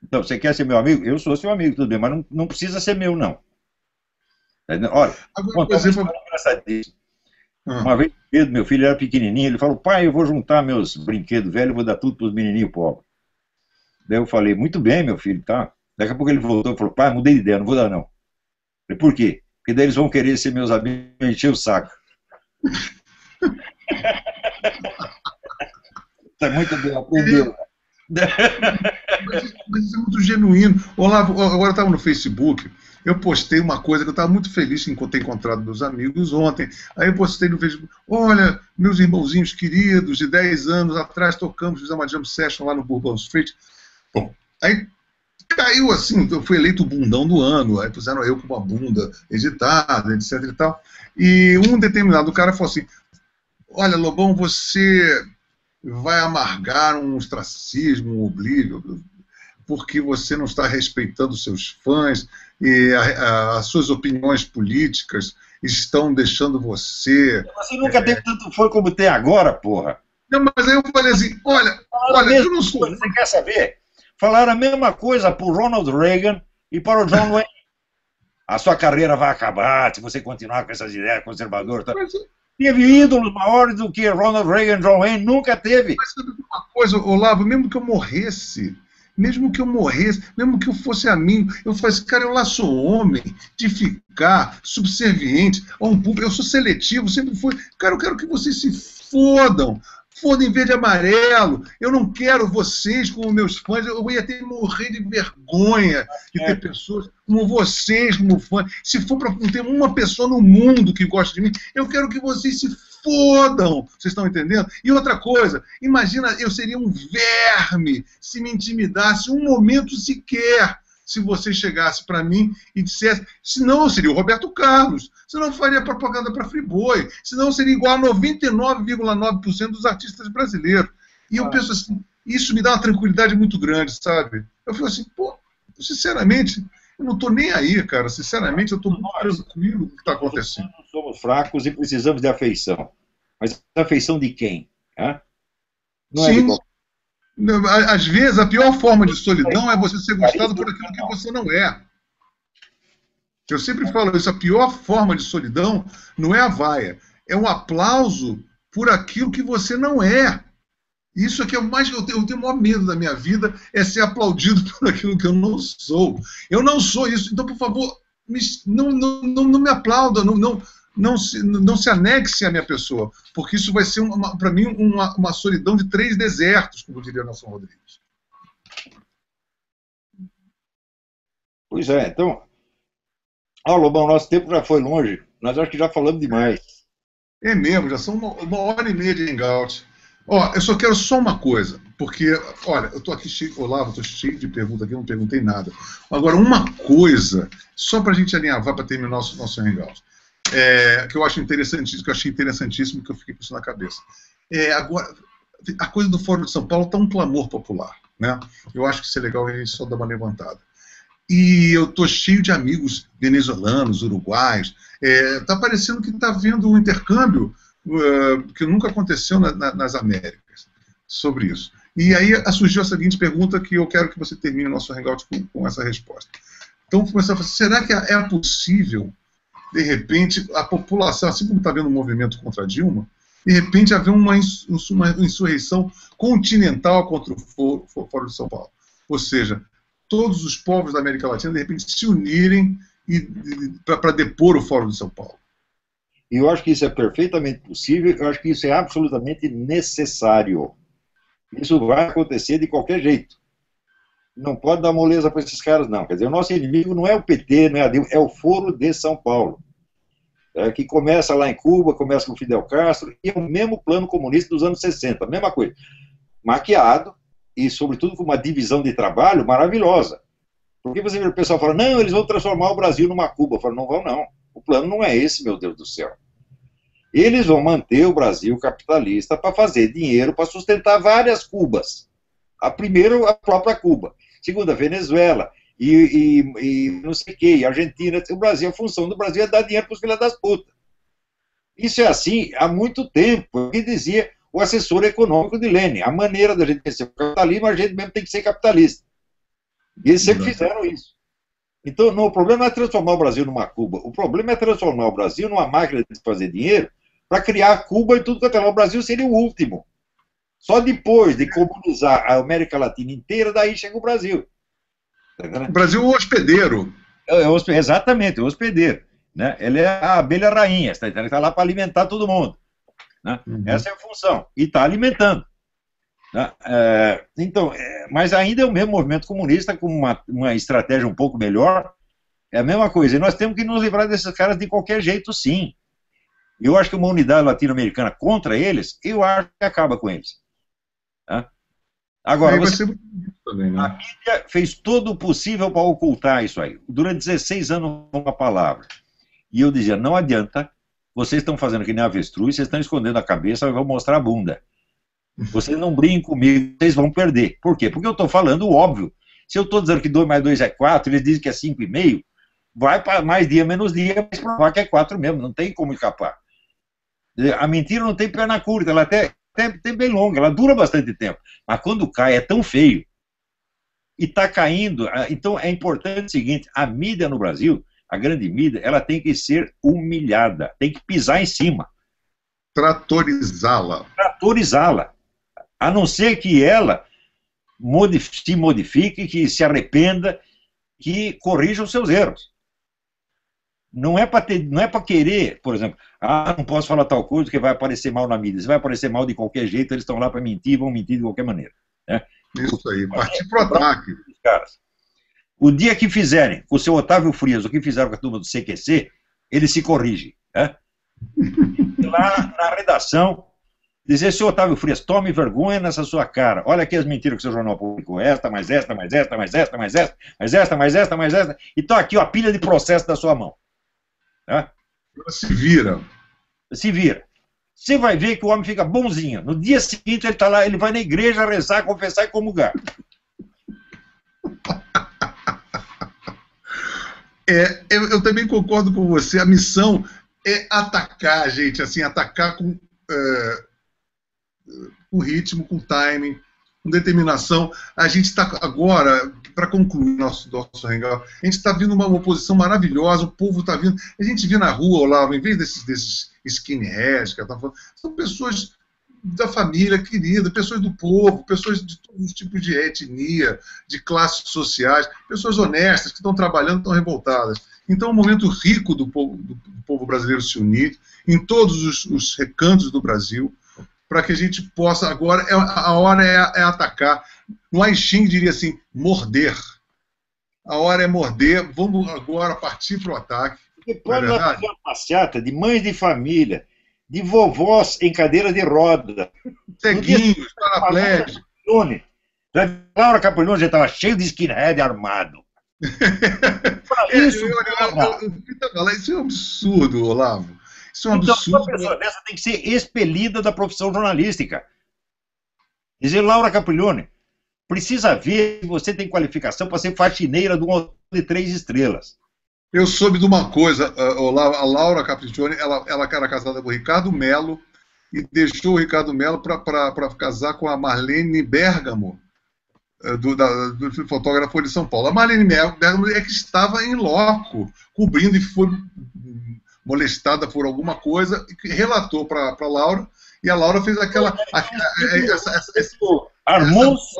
Então, você quer ser meu amigo? Eu sou seu amigo, tudo bem, mas não precisa ser meu, não. Olha, Agora, por contar uma exemplo, história engraçadíssima. ah, Uma vez, Pedro, meu filho, era pequenininho, ele falou, pai, eu vou juntar meus brinquedos velhos, vou dar tudo para os menininhos pobres. Daí eu falei, muito bem, meu filho, tá. Daqui a pouco ele voltou e falou, pai, mudei de ideia, não vou dar, não. Eu falei, por quê? Porque daí eles vão querer ser meus amigos e encher o saco. Tá muito bem, aprendeu. mas isso é muito genuíno. Olavo, agora eu estava no Facebook, eu postei uma coisa que eu estava muito feliz em ter encontrado meus amigos ontem. Aí eu postei no Facebook, olha, meus irmãozinhos queridos, de 10 anos atrás tocamos, fizemos uma jam session lá no Bourbon Street. Bom, aí caiu assim, eu fui eleito o bundão do ano, aí puseram eu com uma bunda editada, etc e tal. E um determinado cara falou assim, olha, Lobão, você vai amargar um ostracismo, um oblívio, porque você não está respeitando seus fãs e as suas opiniões políticas estão deixando você... Você nunca teve tanto fã como tem agora, porra. Não, mas aí eu falei assim, olha, eu não sou... Você quer saber? Falaram a mesma coisa para o Ronald Reagan e para o John Wayne. A sua carreira vai acabar se você continuar com essas ideias conservadoras. Tá? Teve ídolos maiores do que Ronald Reagan e John Wayne, nunca teve. Mas sabe uma coisa, Olavo, mesmo que eu morresse, mesmo que eu fosse amigo, eu falei assim, cara, eu lá sou homem de ficar subserviente a um público, eu sou seletivo, sempre fui, cara, eu quero que vocês se fodam em verde e amarelo, eu não quero vocês como meus fãs, eu ia ter que morrer de vergonha de ter pessoas como vocês como fãs, se for para ter uma pessoa no mundo que gosta de mim, eu quero que vocês se fodam, vocês estão entendendo? E outra coisa, imagina, eu seria um verme se me intimidasse um momento sequer, se você chegasse para mim e dissesse, senão eu seria o Roberto Carlos, senão eu faria propaganda para Friboi, senão eu seria igual a 99,9% dos artistas brasileiros. E eu penso assim, isso me dá uma tranquilidade muito grande, sabe? Eu fico assim, pô, sinceramente, eu não estou nem aí, cara, sinceramente, eu estou muito tranquilo com o que está acontecendo. Nós somos fracos e precisamos de afeição. Mas afeição de quem? Não Sim. É de... Às vezes, a pior forma de solidão é você ser gostado por aquilo que você não é. Eu sempre falo isso, a pior forma de solidão não é a vaia, é um aplauso por aquilo que você não é. Isso é que é o mais, eu tenho o maior medo da minha vida, é ser aplaudido por aquilo que eu não sou. Eu não sou isso, então, por favor, não me aplauda, não se anexe à minha pessoa, porque isso vai ser, para mim, uma solidão de 3 desertos, como diria Nelson Rodrigues. Pois é, então... Lobão, nosso tempo já foi longe, nós acho que já falamos demais. É mesmo, já são uma hora e meia de hangout. Eu só quero só uma coisa, porque, olha, eu estou aqui cheio, Olavo, estou cheio de perguntas aqui, eu não perguntei nada. Agora, uma coisa, só para a gente alinhavar, para terminar nosso hangout. Que eu acho interessantíssimo, que eu achei interessantíssimo, que eu fiquei com isso na cabeça. Agora, a coisa do Fórum de São Paulo está um clamor popular, né? Eu acho que isso é legal a gente só dar uma levantada. E eu estou cheio de amigos venezuelanos, uruguaios. Está parecendo que está havendo um intercâmbio que nunca aconteceu nas Américas sobre isso. E aí surgiu a seguinte pergunta que eu quero que você termine o nosso hangout com essa resposta. Então, começar a falar, será que é possível de repente, a população, assim como está havendo um movimento contra a Dilma, de repente haver uma insurreição continental contra o Fórum de São Paulo. Ou seja, todos os povos da América Latina, de repente, se unirem para depor o Fórum de São Paulo. E eu acho que isso é perfeitamente possível, eu acho que isso é absolutamente necessário. Isso vai acontecer de qualquer jeito. Não pode dar moleza para esses caras, não. Quer dizer, o nosso inimigo não é o PT, não é a Dilma, é o Foro de São Paulo. Que começa lá em Cuba, começa com Fidel Castro, e é o mesmo plano comunista dos anos 60, a mesma coisa. Maquiado, e sobretudo com uma divisão de trabalho maravilhosa. Porque você vê o pessoal falando, não, eles vão transformar o Brasil numa Cuba. Eu falo, não vão não. O plano não é esse, meu Deus do céu. Eles vão manter o Brasil capitalista para fazer dinheiro, para sustentar várias Cubas. A primeira, a própria Cuba. Segunda, a Venezuela. E não sei o que, e Argentina. O Brasil, a função do Brasil é dar dinheiro para os filhos das putas. Isso é assim há muito tempo. Que dizia o assessor econômico de Lênin. A maneira da gente ser capitalismo, a gente mesmo tem que ser capitalista. E eles sempre fizeram isso. Então, não, o problema não é transformar o Brasil numa Cuba. O problema é transformar o Brasil numa máquina de fazer dinheiro para criar Cuba e tudo quanto é lá. O Brasil seria o último. Só depois de comunizar a América Latina inteira, daí chega o Brasil. O Brasil é o hospedeiro. Exatamente, o hospedeiro. Né? Ele é a abelha rainha, ele está lá para alimentar todo mundo. Né? Essa é a função. E está alimentando. Né? Então, mas ainda é o mesmo movimento comunista com uma estratégia um pouco melhor. É a mesma coisa. E nós temos que nos livrar desses caras de qualquer jeito, sim. Eu acho que uma unidade latino-americana contra eles, eu acho que acaba com eles. Né? Agora, também, né? A mídia fez todo o possível para ocultar isso aí. Durante 16 anos, uma palavra. E eu dizia, não adianta, vocês estão fazendo que nem avestruz, vocês estão escondendo a cabeça e vão mostrar a bunda. Vocês não brinquem comigo, vocês vão perder. Por quê? Porque eu estou falando o óbvio. Se eu estou dizendo que 2 mais 2 é 4, eles dizem que é 5,5, vai para mais dia, menos dia, mas provar que é 4 mesmo, não tem como escapar. A mentira não tem perna curta, ela até bem longa, ela dura bastante tempo. Mas quando cai é tão feio. E está caindo. Então é importante o seguinte, a mídia no Brasil, a grande mídia, ela tem que ser humilhada, tem que pisar em cima. Tratorizá-la. Tratorizá-la. A não ser que ela se modifique, que se arrependa, que corrija os seus erros. Não é para querer, por exemplo, não posso falar tal coisa que vai aparecer mal na mídia. Se vai aparecer mal de qualquer jeito, eles estão lá para mentir, vão mentir de qualquer maneira. Né? Isso aí, partir para o ataque. Caras. O dia que fizerem com o seu Otávio Frias o que fizeram com a turma do CQC, ele se corrige. Né? Lá na redação, dizer, seu Otávio Frias, tome vergonha nessa sua cara. Olha aqui as mentiras que o seu jornal publicou. Esta, mais esta, mais esta, mais esta, mais esta, mais esta, mais esta, mais esta. E está aqui ó, a pilha de processo da sua mão. Né? Se vira. Se vira. Você vai ver que o homem fica bonzinho. No dia seguinte ele está lá, ele vai na igreja rezar, confessar e comungar. Eu também concordo com você. A missão é atacar, gente, assim, atacar com ritmo, com timing, com determinação. A gente está agora, para concluir nosso Hangout, a gente está vendo uma oposição maravilhosa, o povo está vindo. A gente vê na rua, Olavo, em vez desses skinheads que estão falando, são pessoas da família querida, pessoas do povo, pessoas de todos os tipos de etnia, de classes sociais, pessoas honestas que estão trabalhando, estão revoltadas. Então é um momento rico do povo brasileiro se unir em todos os recantos do Brasil, para que a gente possa agora, a hora é atacar. No Aixing diria assim, morder. A hora é morder, vamos agora partir para o ataque. Porque pode fazer uma passeata de mães de família, de vovós em cadeira de roda. Ceguinhos, paraplégicos. Laura Capriglione já estava cheio de skinhead armado. Isso é um absurdo, Olavo. Isso é um absurdo. Então, uma pessoa dessa tem que ser expelida da profissão jornalística. Dizer, Laura Capriglione, precisa ver se você tem qualificação para ser faxineira de um hotel de 3 estrelas. Eu soube de uma coisa, a Laura Capriglione, ela era casada com o Ricardo Mello e deixou o Ricardo Mello para casar com a Marlene Bergamo, do fotógrafo de São Paulo. A Marlene Bergamo é que estava em loco, cobrindo e foi molestada por alguma coisa, e relatou para a Laura, e a Laura fez aquela... Armou-se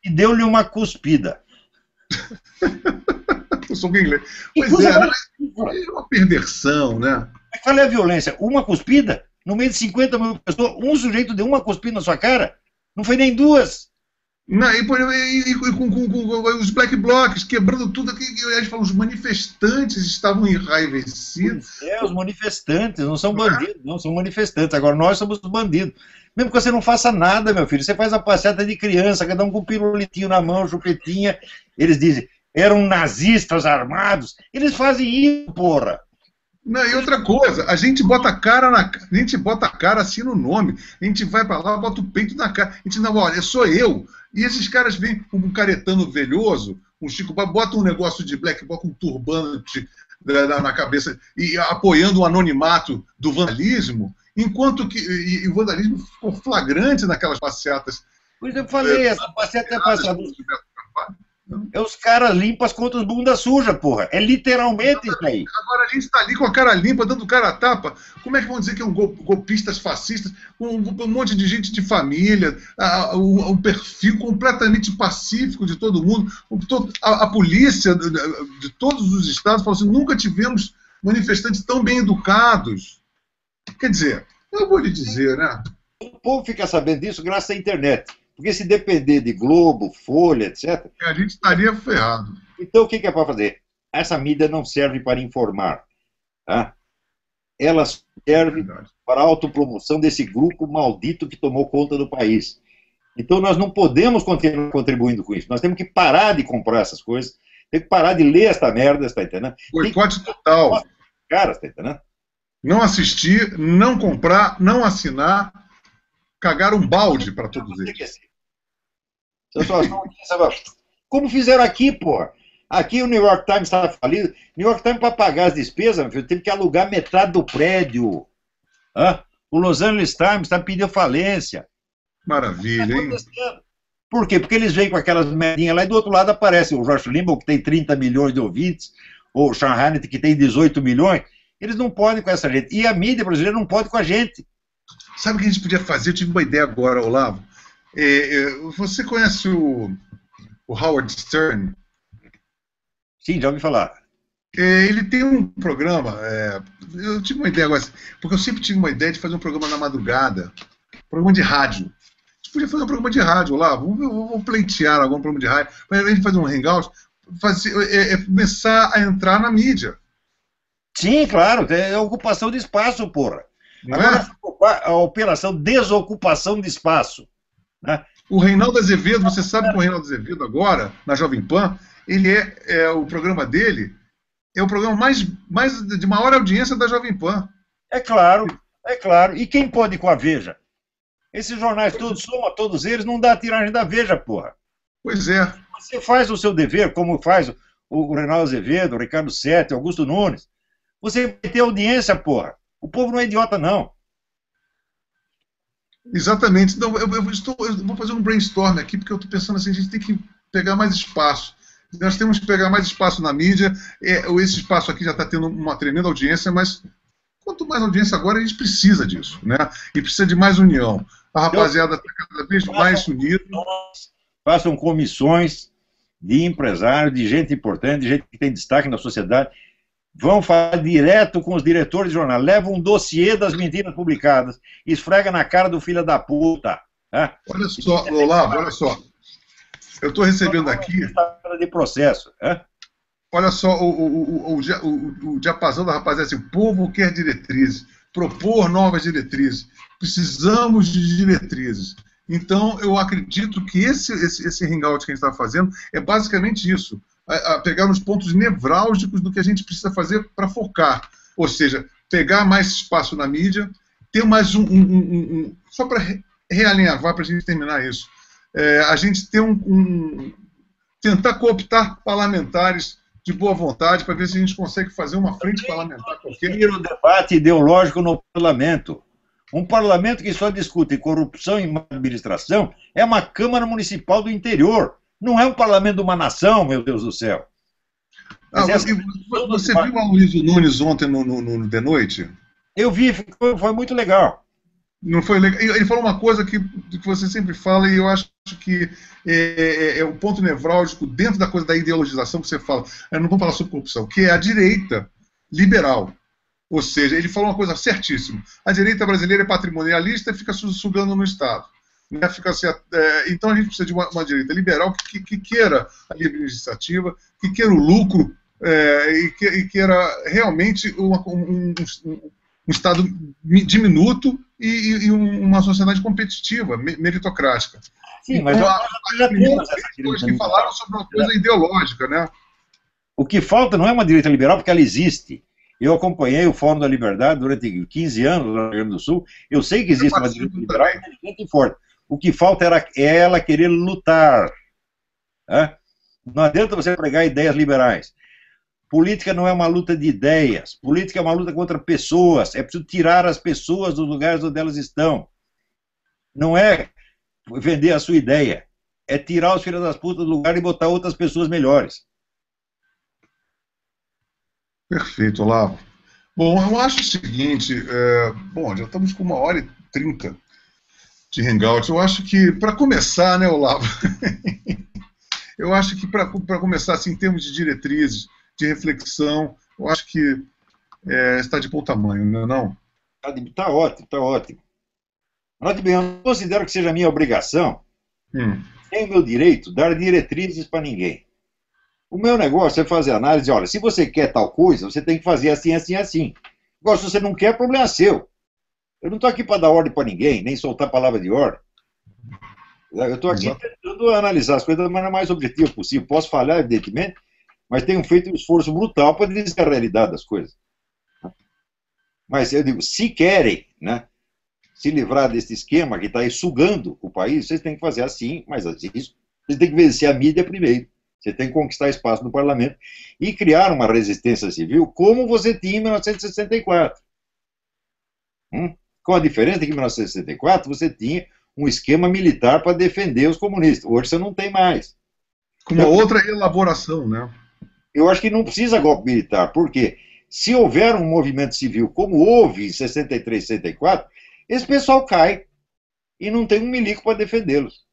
e deu-lhe uma cuspida. Eu sou inglês. Pois é uma perversão, né? Qual é a violência? Uma cuspida? No meio de 50 mil pessoas, um sujeito deu uma cuspida na sua cara? Não foi nem 2. Não, e com os black blocs quebrando tudo aqui, a gente fala, os manifestantes estavam enraivecidos. Os manifestantes, não são bandidos, não, são manifestantes. Agora nós somos bandidos. Mesmo que você não faça nada, meu filho, você faz a passeata de criança, cada um com um pirulitinho na mão, chupetinha, eles dizem, eram nazistas armados, eles fazem isso, porra. Não, e outra coisa, a gente bota a cara assim no nome, a gente vai pra lá, bota o peito na cara, a gente não, olha, sou eu, e esses caras vêm com um caretano velhoso, um Chico, bota um negócio de black bloc, um turbante na cabeça, e apoiando o anonimato do vandalismo, enquanto que o vandalismo ficou flagrante naquelas passeatas. Pois eu falei, essa passeata é passada. É os caras limpam as contas bunda suja, porra. É literalmente isso aí. Agora a gente está ali com a cara limpa, dando cara a tapa. Como é que vão dizer que é um golpistas fascistas? Um monte de gente de família, um perfil completamente pacífico de todo mundo. A polícia de todos os estados falou assim: nunca tivemos manifestantes tão bem educados. Quer dizer, eu vou lhe dizer, né? O povo fica sabendo disso graças à internet. Porque se depender de Globo, Folha, etc. A gente estaria ferrado. Então o que é para fazer? Essa mídia não serve para informar. Tá? Ela serve para a autopromoção desse grupo maldito que tomou conta do país. Então nós não podemos continuar contribuindo com isso. Nós temos que parar de comprar essas coisas. Temos que parar de ler esta merda, está entendendo? Boicote total. Cara, está entendendo? Não assistir, não comprar, não assinar, cagar um balde para todos eles. Como fizeram aqui, porra? Aqui o New York Times estava falido. New York Times, para pagar as despesas, meu filho, teve que alugar metade do prédio. O Los Angeles Times está pedindo falência. Maravilha, hein? Por quê? Porque eles vêm com aquelas merdinhas lá e do outro lado aparece o Rush Limbaugh, que tem 30 milhões de ouvintes, ou o Sean Hannity, que tem 18 milhões. Eles não podem com essa gente. E a mídia brasileira não pode com a gente. Sabe o que a gente podia fazer? Eu tive uma ideia agora, Olavo. Você conhece o Howard Stern? Sim, já ouvi falar. Ele tem um programa, eu tive uma ideia agora, porque eu sempre tive uma ideia de fazer um programa na madrugada, programa de rádio. A gente podia fazer um programa de rádio, Olavo, vamos pleitear algum programa de rádio, para a gente fazer um hangout, começar a entrar na mídia. Sim, claro, é ocupação de espaço, porra. Agora, a operação desocupação de espaço. Né? O Reinaldo Azevedo, você sabe que o Reinaldo Azevedo agora, na Jovem Pan, ele o programa dele é o programa mais de maior audiência da Jovem Pan. É claro, é claro. E quem pode ir com a Veja? Esses jornais todos, soma todos eles, não dá a tiragem da Veja, porra. Pois é. Você faz o seu dever, como faz o Reinaldo Azevedo, o Ricardo Sete, o Augusto Nunes. Você vai ter audiência, porra. O povo não é idiota, não. Exatamente. Então, eu vou fazer um brainstorm aqui, porque eu estou pensando assim, a gente tem que pegar mais espaço. Nós temos que pegar mais espaço na mídia. Esse espaço aqui já está tendo uma tremenda audiência, mas quanto mais audiência agora, a gente precisa disso, né? E precisa de mais união. A rapaziada está cada vez mais unida. Façam comissões de empresários, de gente importante, de gente que tem destaque na sociedade. Vão falar direto com os diretores de jornal, levam um dossiê das mentiras publicadas, esfrega na cara do filho da puta. Né? Olha só, Olavo, olha só. Eu estou recebendo aqui... de processo. Olha só, o diapasão da rapaziada, assim, o povo quer diretrizes, propor novas diretrizes. Precisamos de diretrizes. Então, eu acredito que esse hangout que a gente está fazendo é basicamente isso. A pegar nos pontos nevrálgicos do que a gente precisa fazer para focar. Ou seja, pegar mais espaço na mídia, ter mais só para realinhavar, para a gente terminar isso. A gente ter tentar cooptar parlamentares de boa vontade para ver se a gente consegue fazer uma frente parlamentar qualquer. O debate ideológico no parlamento. Um parlamento que só discute corrupção e má administração é uma Câmara Municipal do interior. Não é um parlamento de uma nação, meu Deus do céu. Você viu a Luísa Nunes ontem no De Noite? Eu vi, foi muito legal. Não foi legal. Ele falou uma coisa que você sempre fala, e eu acho que é o ponto nevrálgico dentro da coisa da ideologização que você fala. Eu não vou falar sobre corrupção, que é a direita liberal. Ou seja, ele falou uma coisa certíssima. A direita brasileira é patrimonialista e fica sugando no Estado. Né? Fica assim, então a gente precisa de uma direita liberal que queira a livre iniciativa, que queira o lucro e queira realmente um Estado diminuto e uma sociedade competitiva, meritocrática. Sim, mas pessoas que falaram sobre uma coisa ideológica, né? O que falta não é uma direita liberal, porque ela existe. Eu acompanhei o Fórum da Liberdade durante 15 anos no Rio Grande do Sul. Eu sei que existe uma direita liberal inteligente e forte. O que falta é ela querer lutar. Né? Não adianta você pregar ideias liberais. Política não é uma luta de ideias. Política é uma luta contra pessoas. É preciso tirar as pessoas dos lugares onde elas estão. Não é vender a sua ideia. é tirar os filhos das putas do lugar e botar outras pessoas melhores. Perfeito, Olavo. Bom, eu acho o seguinte, bom, já estamos com 1h30 de Hangout. Eu acho que, para começar, né, Olavo, eu acho que para começar, assim, em termos de diretrizes, de reflexão, eu acho que está de bom tamanho, não é não? Tá ótimo, tá ótimo. Note bem, eu não considero que seja minha obrigação, nem o meu direito, dar diretrizes para ninguém. O meu negócio é fazer análise, olha, se você quer tal coisa, você tem que fazer assim, assim, assim. Agora, se você não quer, problema é seu. Eu não estou aqui para dar ordem para ninguém, nem soltar palavra de ordem. Eu estou aqui tentando analisar as coisas da maneira mais objetiva possível. Posso falhar, evidentemente, mas tenho feito um esforço brutal para dizer a realidade das coisas. Mas eu digo, se querem, né, se livrar desse esquema que está aí sugando o país, vocês têm que fazer assim, mas assim, vocês têm que vencer a mídia primeiro. Você tem que conquistar espaço no parlamento e criar uma resistência civil como você tinha em 1964. Com a diferença de que em 1964 você tinha um esquema militar para defender os comunistas. Hoje você não tem mais. Com uma outra elaboração, né? Eu acho que não precisa golpe militar, porque se houver um movimento civil como houve em 63, 64, esse pessoal cai e não tem um milico para defendê-los.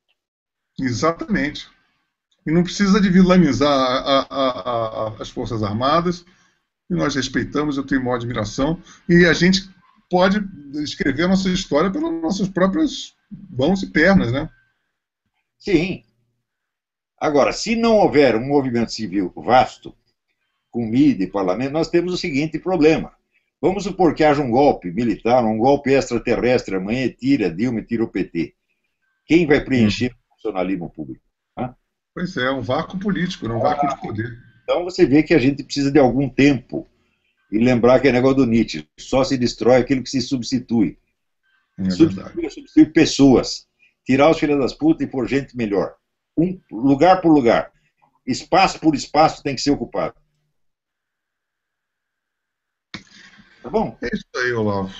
Exatamente. E não precisa de vilanizar as Forças Armadas, e nós respeitamos, eu tenho maior admiração, e a gente pode escrever a nossa história pelas nossas próprias mãos e pernas, né? Sim. Agora, se não houver um movimento civil vasto, com mídia e parlamento, nós temos o seguinte problema. Vamos supor que haja um golpe militar, um golpe extraterrestre, amanhã tira Dilma e tira o PT. Quem vai preencher o funcionalismo público? Pois é, um vácuo político, um vácuo de poder. Então você vê que a gente precisa de algum tempo. E lembrar que é negócio do Nietzsche, só se destrói aquilo que se substitui. Substituir pessoas. Tirar os filhos das putas e pôr gente melhor. Lugar por lugar. Espaço por espaço tem que ser ocupado. Tá bom? É isso aí, Olavo.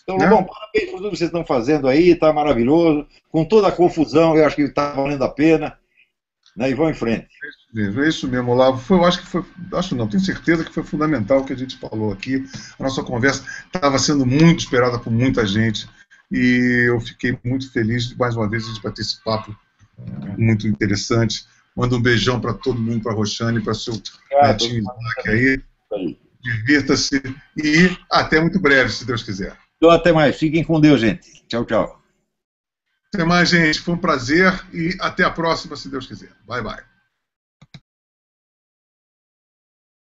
Então, bom, parabéns por tudo que vocês estão fazendo aí, tá maravilhoso. Com toda a confusão, eu acho que está valendo a pena. Né, e vão em frente. É isso mesmo, Olavo. Eu acho que foi, tenho certeza que foi fundamental o que a gente falou aqui. A nossa conversa estava sendo muito esperada por muita gente e eu fiquei muito feliz de mais uma vez a gente bater esse papo muito interessante. Manda um beijão para todo mundo, para a Roxane, para seu netinho Isaac aí. Divirta-se e até muito breve, se Deus quiser. Então, até mais. Fiquem com Deus, gente. Tchau, tchau. Até mais, gente. Foi um prazer e até a próxima, se Deus quiser. Bye, bye.